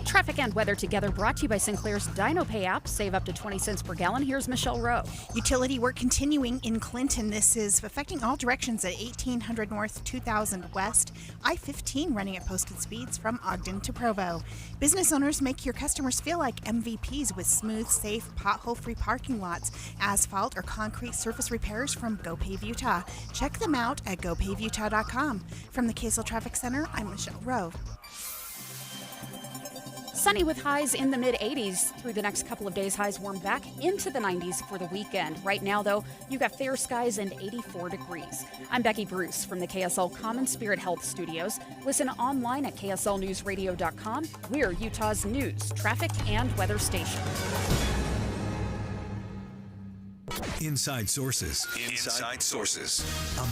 Traffic and weather together brought to you by Sinclair's DinoPay app. Save up to 20 cents per gallon. Here's Michelle Rowe. Utility work continuing in Clinton. This is affecting all directions at 1800 North, 2000 West. I-15 running at posted speeds from Ogden to Provo. Business owners, make your customers feel like MVPs with smooth, safe, pothole-free parking lots. Asphalt or concrete surface repairs from GoPave Utah. Check them out at gopavutah.com. From the KSL Traffic Center, I'm Michelle Rowe. Sunny with highs in the mid-80s. Through the next couple of days, highs warm back into the 90s for the weekend. Right now, though, you've got fair skies and 84 degrees. I'm Becky Bruce from the KSL Common Spirit Health Studios. Listen online at kslnewsradio.com. We're Utah's news, traffic, and weather station. Inside Sources. Inside Sources.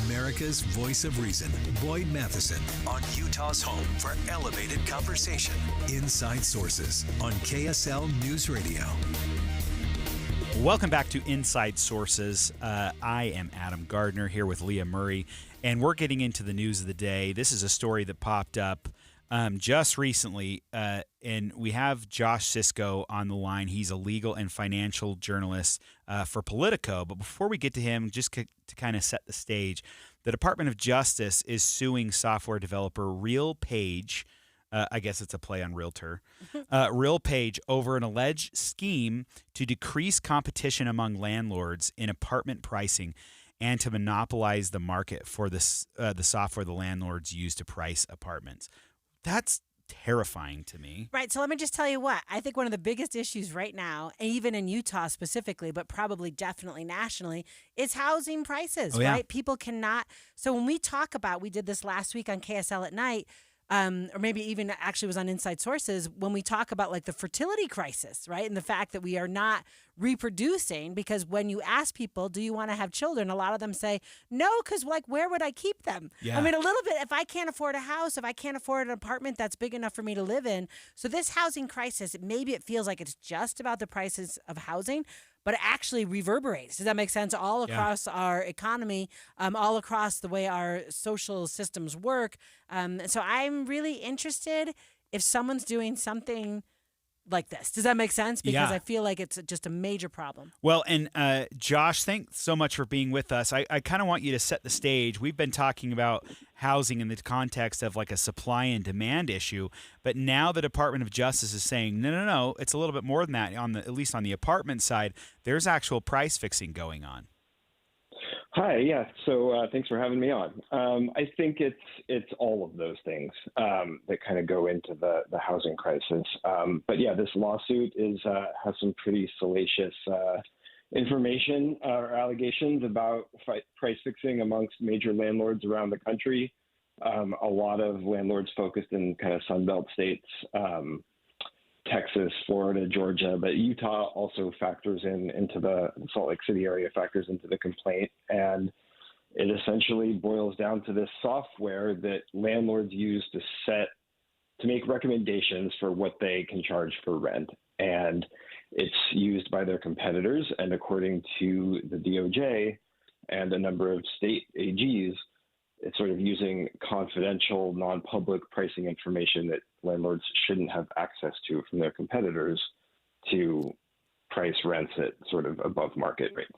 America's voice of reason. Boyd Matheson on Utah's home for elevated conversation. Inside Sources on KSL News Radio. Welcome back to Inside Sources. I am Adam Gardner here with Leah Murray, and we're getting into the news of the day. This is a story that popped up just recently, and we have Josh Sisko on the line. He's a legal and financial journalist for Politico. But before we get to him, just to kind of set the stage, the Department of Justice is suing software developer RealPage. I guess it's a play on realtor. RealPage over an alleged scheme to decrease competition among landlords in apartment pricing and to monopolize the market for the software the landlords use to price apartments. That's terrifying to me. Right. So let me just tell you what. I think one of the biggest issues right now, even in Utah specifically, but probably definitely nationally, is housing prices, right? People cannot. So when we talk about, we did this last week on KSL at night, or maybe even actually was on Inside Sources, when we talk about like the fertility crisis, right? And the fact that we are not reproducing, because when you ask people, do you want to have children? A lot of them say, no, because like, where would I keep them? Yeah. I mean, a little bit, if I can't afford a house, if I can't afford an apartment that's big enough for me to live in. So this housing crisis, maybe it feels like it's just about the prices of housing, but it actually reverberates. Does that make sense? All across our economy, all across the way our social systems work. So I'm really interested if someone's doing something like this. Does that make sense? Because I feel like it's just a major problem. Well, and Josh, thanks so much for being with us. I kind of want you to set the stage. We've been talking about housing in the context of like a supply and demand issue, but now the Department of Justice is saying, no, it's a little bit more than that. At least on the apartment side, there's actual price fixing going on. Hi, yeah. So thanks for having me on. I think it's all of those things that kind of go into the housing crisis. But yeah, this lawsuit has some pretty salacious information or allegations about price fixing amongst major landlords around the country. A lot of landlords focused in kind of Sunbelt states, Texas, Florida, Georgia, but Utah also factors into the Salt Lake City area, factors into the complaint. And it essentially boils down to this software that landlords use to make recommendations for what they can charge for rent. And it's used by their competitors. And according to the DOJ and a number of state AGs, it's sort of using confidential, non-public pricing information that landlords shouldn't have access to from their competitors to price rents at sort of above market rates.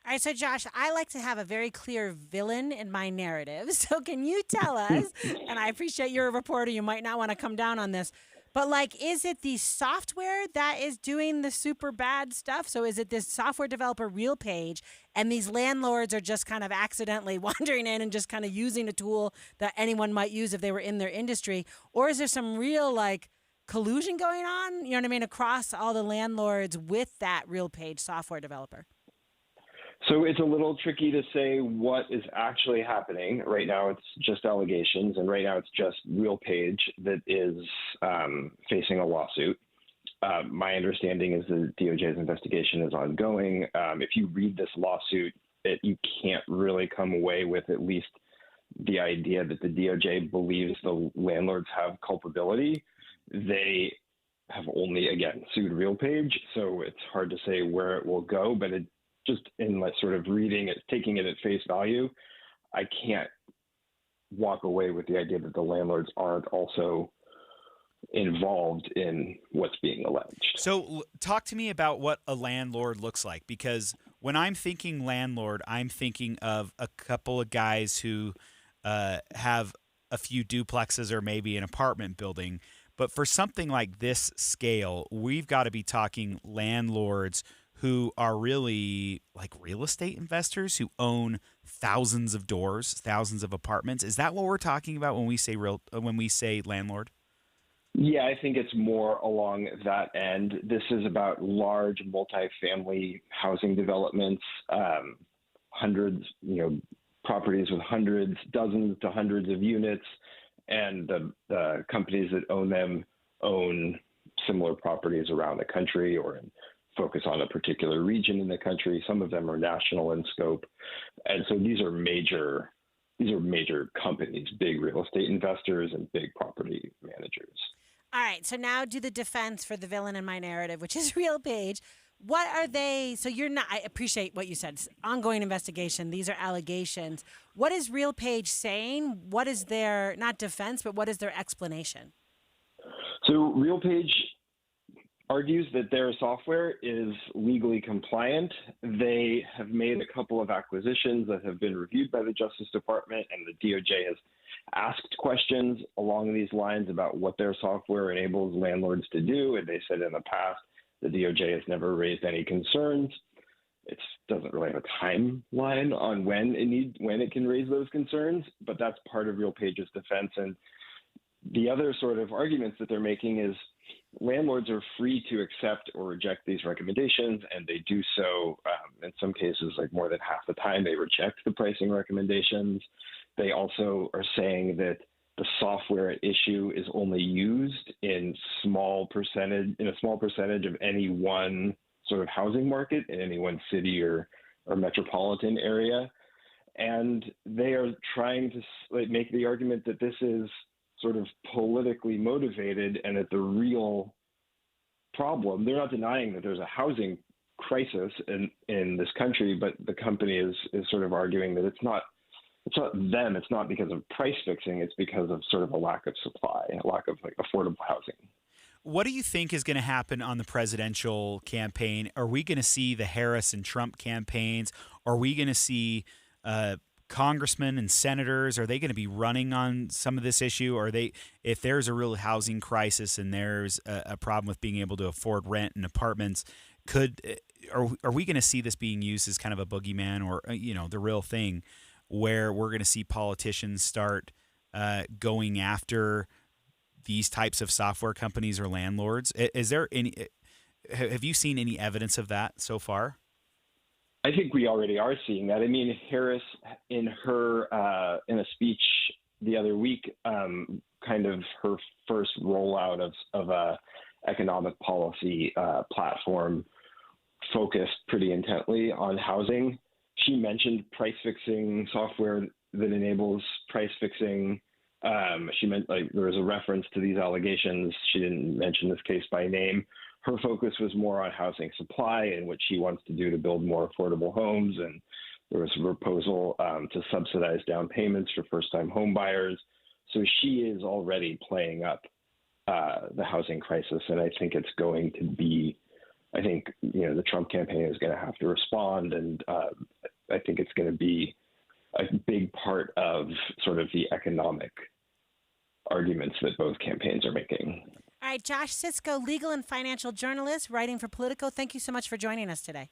All right, so Josh, I like to have a very clear villain in my narrative. So can you tell us, and I appreciate you're a reporter, you might not want to come down on this, but like, is it the software that is doing the super bad stuff? So is it this software developer RealPage, and these landlords are just kind of accidentally wandering in and just kind of using a tool that anyone might use if they were in their industry? Or is there some real like collusion going on, you know what I mean, across all the landlords with that RealPage software developer? So it's a little tricky to say what is actually happening. Right now it's just allegations, and right now it's just RealPage that is facing a lawsuit. My understanding is the DOJ's investigation is ongoing. If you read this lawsuit, you can't really come away with at least the idea that the DOJ believes the landlords have culpability. They have only, again, sued RealPage, so it's hard to say where it will go, but it just in like sort of reading it, taking it at face value, I can't walk away with the idea that the landlords aren't also involved in what's being alleged. So talk to me about what a landlord looks like, because when I'm thinking landlord, I'm thinking of a couple of guys who have a few duplexes or maybe an apartment building. But for something like this scale, we've got to be talking landlords who are really like real estate investors who own thousands of doors, thousands of apartments. Is that what we're talking about when we say landlord? Yeah, I think it's more along that end. This is about large multifamily housing developments, hundreds, properties with hundreds, dozens to hundreds of units, and the companies that own them own similar properties around the country or focus on a particular region in the country. Some of them are national in scope. And so these are major companies, big real estate investors and big property managers. All right, so now do the defense for the villain in my narrative, which is RealPage. What are they? So you're not, I appreciate what you said. It's ongoing investigation. These are allegations. What is RealPage saying? What is their, not defense, but what is their explanation? So RealPage argues that their software is legally compliant. They have made a couple of acquisitions that have been reviewed by the Justice Department, and the DOJ has asked questions along these lines about what their software enables landlords to do. And they said in the past, the DOJ has never raised any concerns. It doesn't really have a timeline on when it can raise those concerns, but that's part of RealPage's defense. And the other sort of arguments that they're making is landlords are free to accept or reject these recommendations, and they do so in some cases, like more than half the time, they reject the pricing recommendations. They also are saying that the software at issue is only used in a small percentage of any one sort of housing market in any one city or metropolitan area. And they are trying to make the argument that this is sort of politically motivated and that the real problem, they're not denying that there's a housing crisis in this country, but the company is sort of arguing that it's not them. It's not because of price fixing. It's because of sort of a lack of supply, a lack of like affordable housing. What do you think is going to happen on the presidential campaign? Are we going to see the Harris and Trump campaigns? Are we going to see congressmen and senators? Are they going to be running on some of this issue? Or if there's a real housing crisis and there's a problem with being able to afford rent and apartments, are we going to see this being used as kind of a boogeyman or the real thing, where we're going to see politicians start going after these types of software companies or landlords? Have you seen any evidence of that so far? I think we already are seeing that. I mean, Harris, in a speech the other week, kind of her first rollout of a economic policy platform focused pretty intently on housing. She mentioned price fixing software that enables price fixing. She meant there was a reference to these allegations. She didn't mention this case by name. Her focus was more on housing supply and what she wants to do to build more affordable homes. And there was a proposal to subsidize down payments for first-time home buyers. So she is already playing up the housing crisis. And I think it's going to be, the Trump campaign is going to have to respond. And I think it's going to be a big part of sort of the economic arguments that both campaigns are making. All right, Josh Sisco, legal and financial journalist, writing for Politico. Thank you so much for joining us today.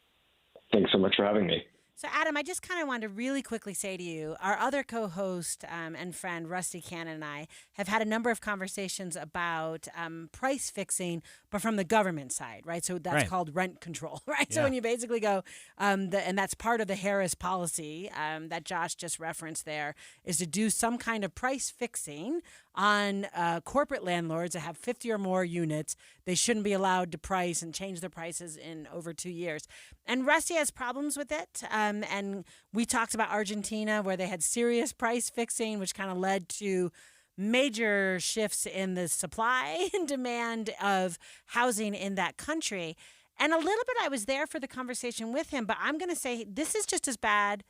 Thanks so much for having me. So, Adam, I just kind of wanted to really quickly say to you, our other co-host and friend, Rusty Cannon, and I have had a number of conversations about price fixing, but from the government side, right? So that's called rent control, right? Yeah. So when you basically go, and that's part of the Harris policy that Josh just referenced there, is to do some kind of price fixing on corporate landlords that have 50 or more units. They shouldn't be allowed to price and change their prices in over 2 years. And Rusty has problems with it. And we talked about Argentina, where they had serious price fixing, which kind of led to major shifts in the supply and demand of housing in that country. And a little bit, I was there for the conversation with him, but I'm going to say this is just as bad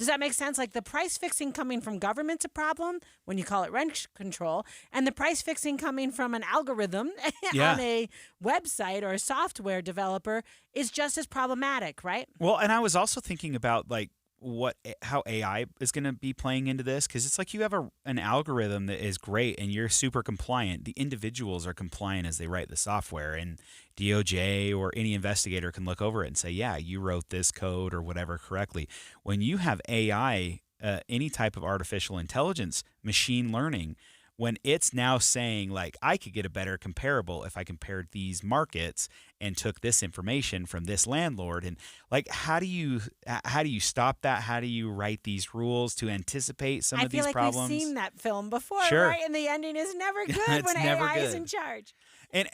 Does that make sense? Like the price fixing coming from government's a problem when you call it rent control, and the price fixing coming from an algorithm on a website or a software developer is just as problematic, right? Well, and I was also thinking about how AI is going to be playing into this, because it's like you have an algorithm that is great and you're super compliant. The individuals are compliant as they write the software, and DOJ or any investigator can look over it and say, yeah, you wrote this code or whatever correctly. When you have AI, any type of artificial intelligence, machine learning, when it's now saying like, I could get a better comparable if I compared these markets and took this information from this landlord, and like, how do you stop that? How do you write these rules to anticipate some of these problems? I feel like we've seen that film before, Sure. right? And the ending is never good It's when never AI is good. in charge. And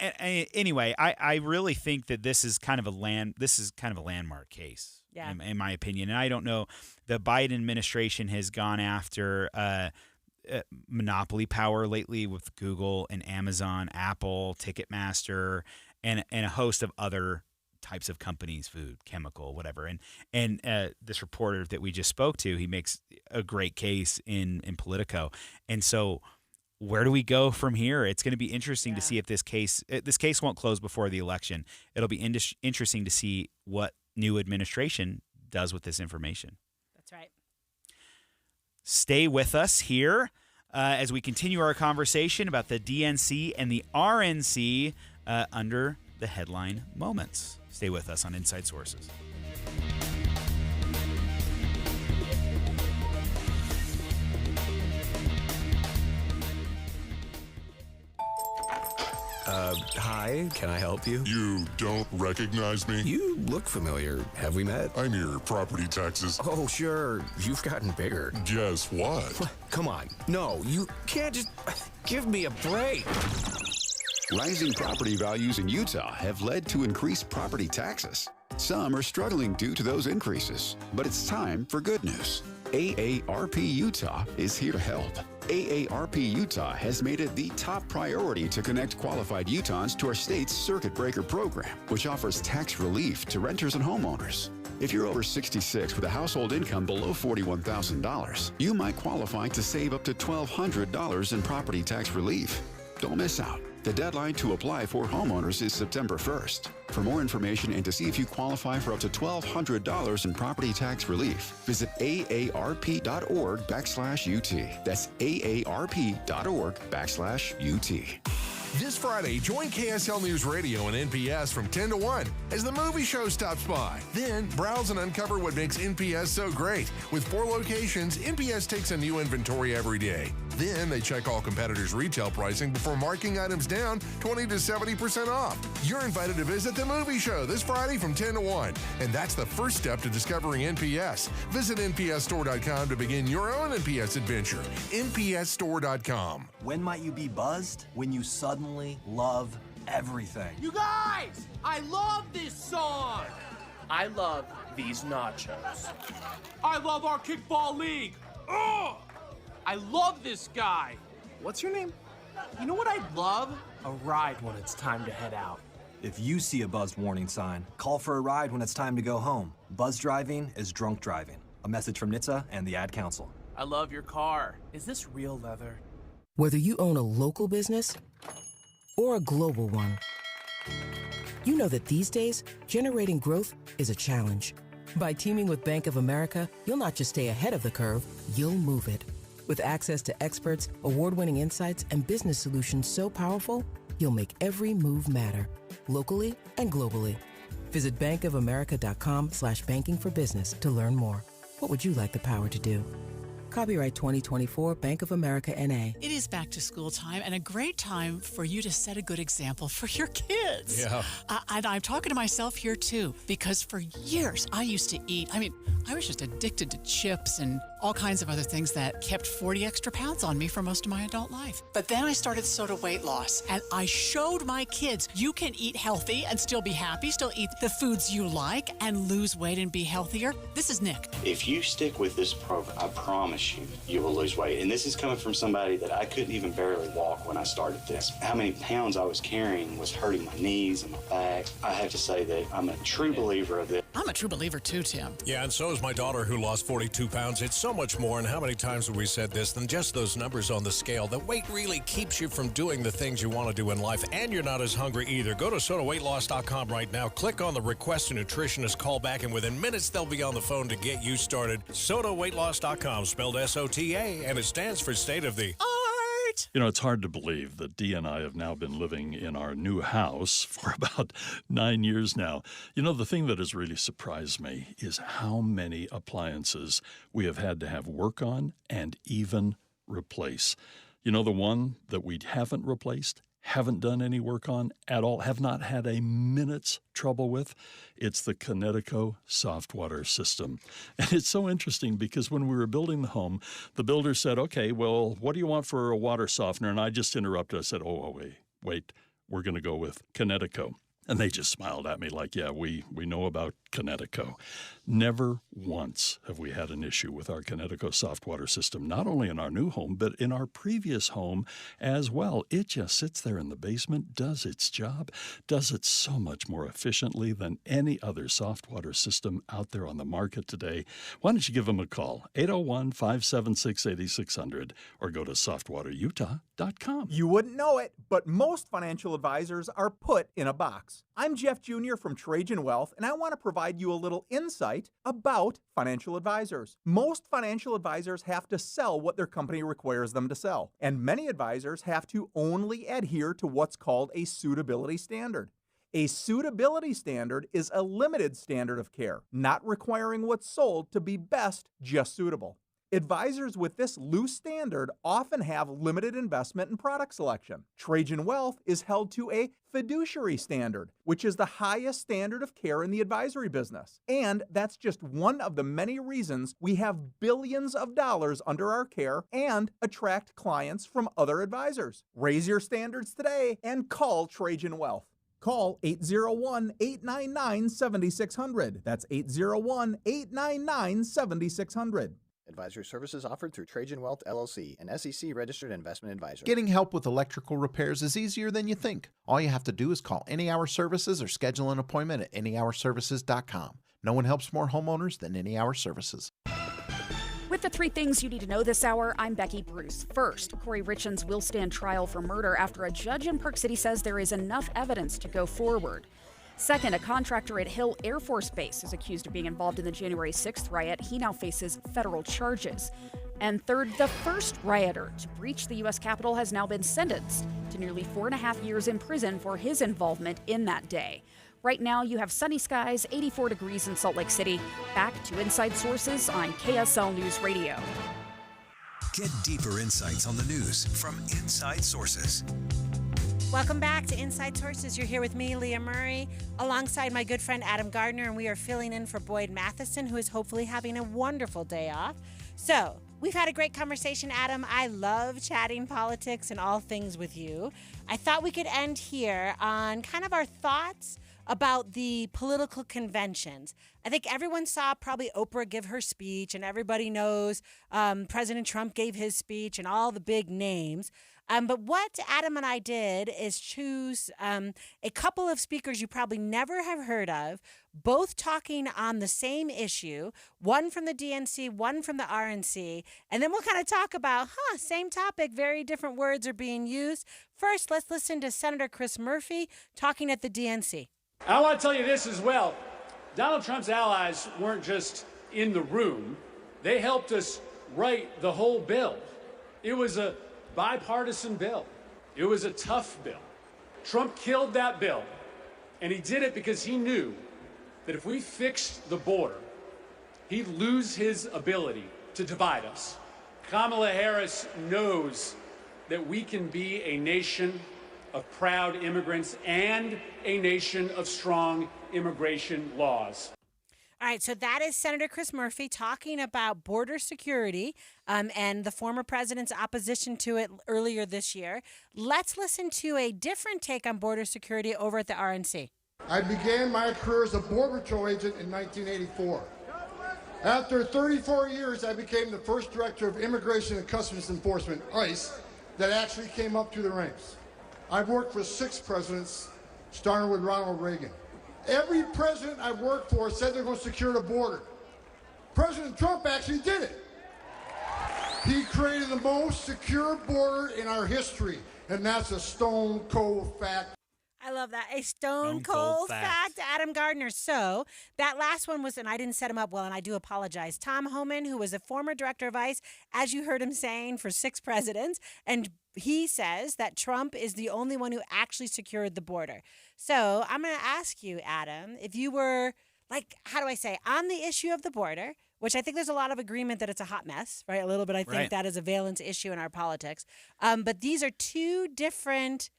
anyway, I really think that this is kind of a landmark case, in my opinion. And I don't know, the Biden administration has gone after monopoly power lately with Google and Amazon, Apple, Ticketmaster, and a host of other types of companies, food, chemical, whatever. And this reporter that we just spoke to, he makes a great case in Politico. And so where do we go from here? It's going to be interesting to see if this case won't close before the election. It'll be interesting to see what new administration does with this information. That's right. Stay with us here as we continue our conversation about the DNC and the RNC under the headline Moments. Stay with us on Inside Sources. Hi, can I help you? You don't recognize me? You look familiar. Have we met? I'm your property taxes. Oh, sure. You've gotten bigger. Guess what? Come on. No, you can't just... Give me a break. Rising property values in Utah have led to increased property taxes. Some are struggling due to those increases, but it's time for good news. AARP Utah is here to help. AARP Utah has made it the top priority to connect qualified Utahns to our state's Circuit Breaker program, which offers tax relief to renters and homeowners. If you're over 66 with a household income below $41,000, you might qualify to save up to $1,200 in property tax relief. Don't miss out. The deadline to apply for homeowners is September 1st. For more information and to see if you qualify for up to $1,200 in property tax relief, visit aarp.org/UT. That's aarp.org/UT. This Friday, join KSL News Radio and NPS from 10 to 1 as the movie show stops by. Then, browse and uncover what makes NPS so great. With 4 locations, NPS takes a new inventory every day. Then, they check all competitors' retail pricing before marking items down 20 to 70% off. You're invited to visit the movie show this Friday from 10 to 1. And that's the first step to discovering NPS. Visit npsstore.com to begin your own NPS adventure. npsstore.com. When might you be buzzed? When you suddenly love everything. You guys, I love this song. I love these nachos. I love our kickball league. Ugh! I love this guy. What's your name? You know what I'd love? A ride when it's time to head out. If you see a buzzed warning sign, call for a ride when it's time to go home. Buzz driving is drunk driving. A message from NHTSA and the Ad Council. I love your car. Is this real leather? Whether you own a local business or a global one, you know that these days, generating growth is a challenge. By teaming with Bank of America, you'll not just stay ahead of the curve, you'll move it. With access to experts, award-winning insights, and business solutions so powerful, you'll make every move matter, locally and globally. Visit bankofamerica.com/banking for business to learn more. What would you like the power to do? Copyright 2024 Bank of America N.A. It is back to school time and a great time for you to set a good example for your kids. Yeah. And I'm talking to myself here too, because for years I used to eat, I was just addicted to chips and all kinds of other things that kept 40 extra pounds on me for most of my adult life. But then I started Soda Weight Loss, and I showed my kids you can eat healthy and still be happy, still eat the foods you like and lose weight and be healthier. This is Nick. If you stick with this program, I promise you will lose weight. And this is coming from somebody that I couldn't even barely walk when I started this. How many pounds I was carrying was hurting my knees and my back. I have to say that I'm a true believer of this. I'm I'm a true believer too, Tim. Yeah, and so is my daughter who lost 42 pounds. It's so much more, and how many times have we said this, than just those numbers on the scale. The weight really keeps you from doing the things you want to do in life, and you're not as hungry either. Go to SotaWeightLoss.com right now. Click on the Request a Nutritionist callback, and within minutes, they'll be on the phone to get you started. SotaWeightLoss.com, spelled S-O-T-A, and it stands for State of the Art. You know, it's hard to believe that Dee and I have now been living in our new house for about 9 years now. You know, the thing that has really surprised me is how many appliances we have had to have work on and even replace. You know, the one that we haven't replaced, haven't done any work on at all, have not had a minute's trouble with, it's the Connecticut soft water system. And it's so interesting because when we were building the home, the builder said, okay, well, what do you want for a water softener? And I just interrupted. I said, wait, we're going to go with Connecticut. And they just smiled at me like, yeah, we know about Connecticut. Never once have we had an issue with our Connecticut soft water system, not only in our new home, but in our previous home as well. It just sits there in the basement, does its job, does it so much more efficiently than any other soft water system out there on the market today. Why don't you give them a call, 801-576-8600, or go to softwaterutah.com. You wouldn't know it, but most financial advisors are put in a box. I'm Jeff Jr. from Trajan Wealth, and I want to provide you a little insight about financial advisors. Most financial advisors have to sell what their company requires them to sell, and many advisors have to only adhere to what's called a suitability standard. A suitability standard is a limited standard of care, not requiring what's sold to be best just suitable. Advisors with this loose standard often have limited investment and product selection. Trajan Wealth is held to a fiduciary standard, which is the highest standard of care in the advisory business. And that's just one of the many reasons we have billions of dollars under our care and attract clients from other advisors. Raise your standards today and call Trajan Wealth. Call 801-899-7600. That's 801-899-7600. Advisory services offered through Trajan Wealth, LLC, an SEC-registered investment advisor. Getting help with electrical repairs is easier than you think. All you have to do is call Any Hour Services or schedule an appointment at anyhourservices.com. No one helps more homeowners than Any Hour Services. With the 3 things you need to know this hour, I'm Becky Bruce. First, Corey Richens will stand trial for murder after a judge in Park City says there is enough evidence to go forward. Second, a contractor at Hill Air Force Base is accused of being involved in the January 6th riot. He now faces federal charges. And third, the first rioter to breach the U.S. Capitol has now been sentenced to nearly 4.5 years in prison for his involvement in that day. Right now, you have sunny skies, 84 degrees in Salt Lake City. Back to Inside Sources on KSL News Radio. Get deeper insights on the news from Inside Sources. Welcome back to Inside Sources. You're here with me, Leah Murray, alongside my good friend Adam Gardner, and we are filling in for Boyd Matheson, who is hopefully having a wonderful day off. So, we've had a great conversation, Adam. I love chatting politics and all things with you. I thought we could end here on kind of our thoughts about the political conventions. I think everyone saw probably Oprah give her speech, and everybody knows President Trump gave his speech and all the big names. But what Adam and I did is choose a couple of speakers you probably never have heard of, both talking on the same issue, one from the DNC, one from the RNC, and then we'll kind of talk about, same topic, very different words are being used. First, let's listen to Senator Chris Murphy talking at the DNC. I want to tell you this as well. Donald Trump's allies weren't just in the room. They helped us write the whole bill. It was a bipartisan bill. It was a tough bill. Trump killed that bill, and he did it because he knew that if we fixed the border, he'd lose his ability to divide us. Kamala Harris knows that we can be a nation of proud immigrants and a nation of strong immigration laws. All right, so that is Senator Chris Murphy talking about border security and the former president's opposition to it earlier this year. Let's listen to a different take on border security over at the RNC. I began my career as a Border Patrol agent in 1984. After 34 years, I became the first director of Immigration and Customs Enforcement, ICE, that actually came up through the ranks. I've worked for 6 presidents, starting with Ronald Reagan. Every president I've worked for said they're going to secure the border. President Trump actually did it. He created the most secure border in our history, and that's a stone cold fact. I love that. A stone cold fact, Adam Gardner. So that last one was, and I didn't set him up well, and I do apologize. Tom Homan, who was a former director of ICE, as you heard him saying, for 6 presidents, and he says that Trump is the only one who actually secured the border. So I'm going to ask you, Adam, if you were, like, how do I say, on the issue of the border, which I think there's a lot of agreement that it's a hot mess, right? A little bit, I think that is a valence issue in our politics. But these are 2 different,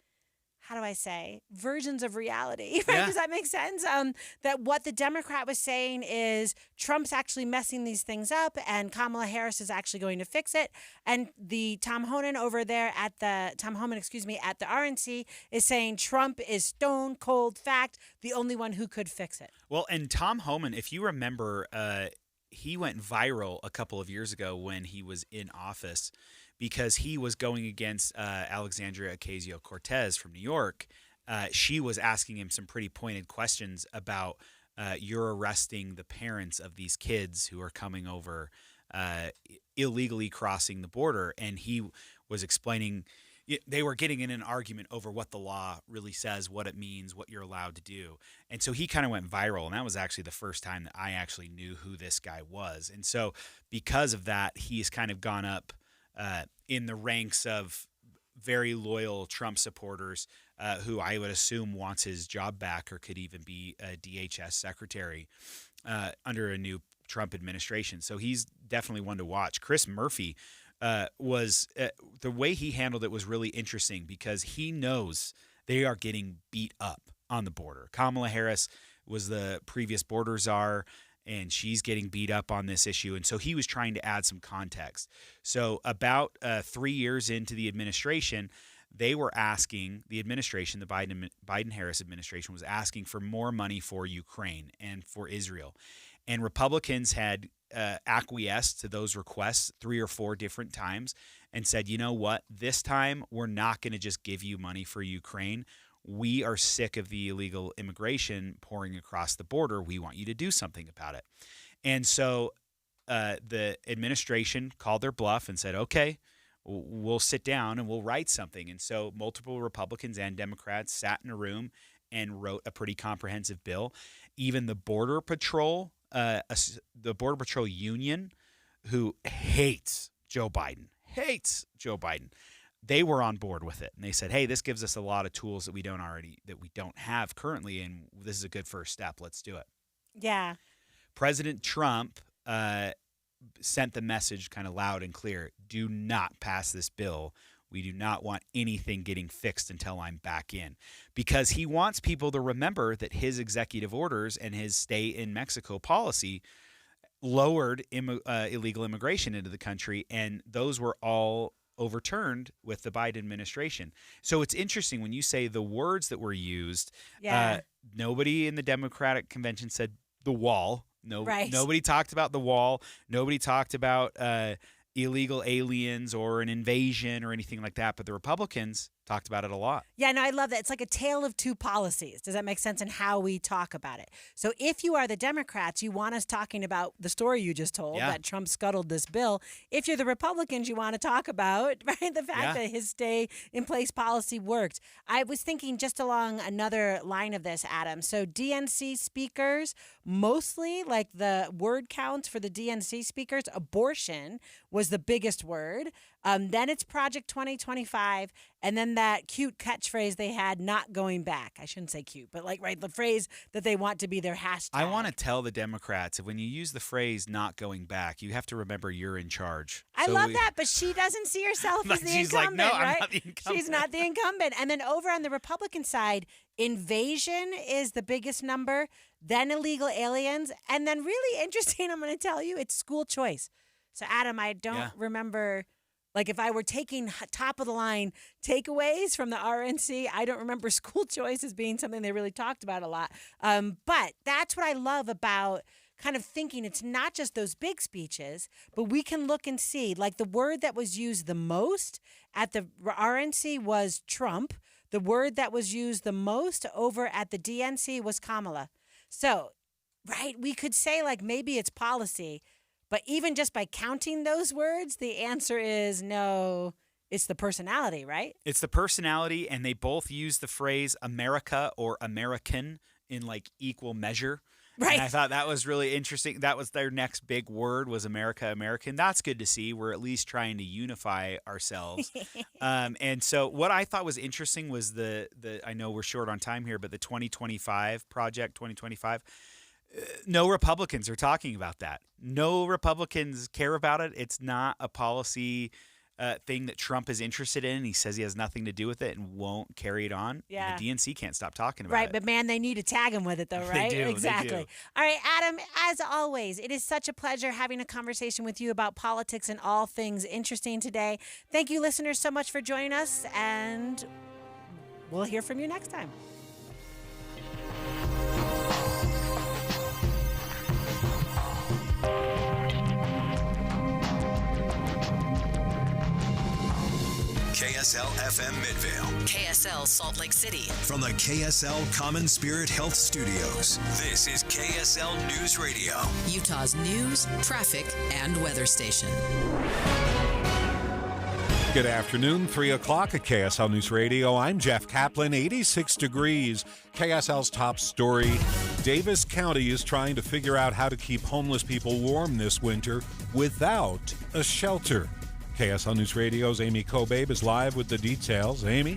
how do I say, versions of reality, right? Yeah. Does that make sense? That what the Democrat was saying is Trump's actually messing these things up and Kamala Harris is actually going to fix it. And the Tom Homan over there at the RNC is saying Trump is stone cold fact, the only one who could fix it. Well, and Tom Homan, if you remember, he went viral a couple of years ago when he was in office because he was going against Alexandria Ocasio-Cortez from New York. She was asking him some pretty pointed questions about you're arresting the parents of these kids who are coming over illegally crossing the border. And he was explaining they were getting in an argument over what the law really says, what it means, what you're allowed to do. And so he kind of went viral. And that was actually the first time that I actually knew who this guy was. And so because of that, he's kind of gone up in the ranks of very loyal Trump supporters who I would assume wants his job back or could even be a DHS secretary under a new Trump administration. So he's definitely one to watch. Chris Murphy was the way he handled it was really interesting because he knows they are getting beat up on the border. Kamala Harris was the previous border czar, and she's getting beat up on this issue. And so he was trying to add some context. So about 3 years into the administration, they were asking, the administration, the Biden-Harris administration was asking for more money for Ukraine and for Israel. And Republicans had acquiesced to those requests 3 or 4 different times and said, you know what, this time we're not going to just give you money for Ukraine. We are sick of the illegal immigration pouring across the border. We want you to do something about it. And so the administration called their bluff and said, okay, we'll sit down and we'll write something. And so multiple Republicans and Democrats sat in a room and wrote a pretty comprehensive bill. Even the Border Patrol, the Border Patrol Union, who hates Joe Biden, they were on board with it. And they said, hey, this gives us a lot of tools that we don't have currently, and this is a good first step. Let's do it. Yeah. President Trump sent the message kind of loud and clear. Do not pass this bill. We do not want anything getting fixed until I'm back in, because he wants people to remember that his executive orders and his stay in Mexico policy lowered illegal immigration into the country, and those were all overturned with the Biden administration. So it's interesting when you say the words that were used. Yeah. Nobody in the Democratic convention said the wall. Right. Nobody talked about the wall. Nobody talked about illegal aliens or an invasion or anything like that. But the Republicans talked about it a lot. Yeah, no, I love that. It's like a tale of 2 policies. Does that make sense in how we talk about it? So if you are the Democrats, you want us talking about the story you just told, that Trump scuttled this bill. If you're the Republicans, you want to talk about, right, the fact that his stay in place policy worked. I was thinking just along another line of this, Adam. So DNC speakers, mostly like the word counts for the DNC speakers, abortion was the biggest word. Then it's Project 2025, and then that cute catchphrase they had, not going back. I shouldn't say cute, but like, right, the phrase that they want to be their hashtag. I want to tell the Democrats, when you use the phrase not going back, you have to remember you're in charge. I love that, but she doesn't see herself as the She's incumbent, like, no, right? I'm not the incumbent. She's not the incumbent. And then over on the Republican side, invasion is the biggest number, then illegal aliens, and then really interesting, I'm going to tell you, it's school choice. So, Adam, I don't remember, like if I were taking top of the line takeaways from the RNC, I don't remember school choice as being something they really talked about a lot. But that's what I love about kind of thinking it's not just those big speeches, but we can look and see, like the word that was used the most at the RNC was Trump. The word that was used the most over at the DNC was Kamala. So, right, we could say like maybe it's policy, but even just by counting those words, the answer is no. It's the personality, right? It's the personality, and they both use the phrase America or American in like equal measure. Right. And I thought that was really interesting. That was their next big word was America, American. That's good to see. We're at least trying to unify ourselves. And so what I thought was interesting was the I know we're short on time here, but the 2025 project, 2025, no Republicans are talking about that. No Republicans care about it. It's not a policy thing that Trump is interested in. He says he has nothing to do with it and won't carry it on. Yeah. The DNC can't stop talking about it. Right, but man, they need to tag him with it though, right? They do, exactly. they do. All right, Adam, as always, it is such a pleasure having a conversation with you about politics and all things interesting today. Thank you, listeners, so much for joining us, and we'll hear from you next time. KSL FM Midvale. KSL Salt Lake City. From the KSL Common Spirit Health Studios, this is KSL News Radio. Utah's news, traffic, and weather station. Good afternoon, 3 o'clock at KSL News Radio. I'm Jeff Kaplan, 86 degrees. KSL's top story. Davis County is trying to figure out how to keep homeless people warm this winter without a shelter. KSL News Radio's Amy Kobabe is live with the details. Amy?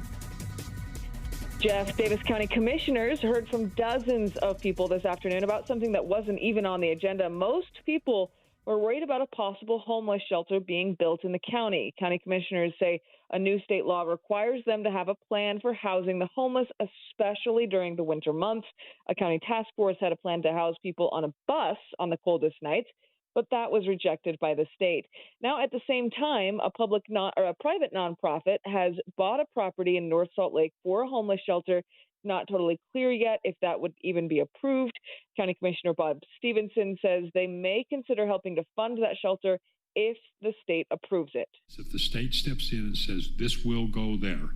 Jeff, Davis County commissioners heard from dozens of people this afternoon about something that wasn't even on the agenda. Most people were worried about a possible homeless shelter being built in the county. County commissioners say a new state law requires them to have a plan for housing the homeless, especially during the winter months. A county task force had a plan to house people on a bus on the coldest nights, but that was rejected by the state. Now, at the same time, a private nonprofit has bought a property in North Salt Lake for a homeless shelter. Not totally clear yet if that would even be approved. County Commissioner Bob Stevenson says they may consider helping to fund that shelter if the state approves it. If the state steps in and says this will go there,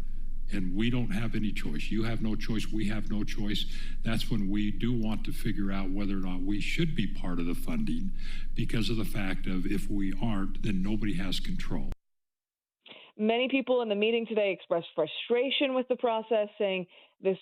and we don't have any choice, you have no choice, we have no choice, that's when we do want to figure out whether or not we should be part of the funding, because of the fact of if we aren't, then nobody has control. Many people in the meeting today expressed frustration with the process, saying this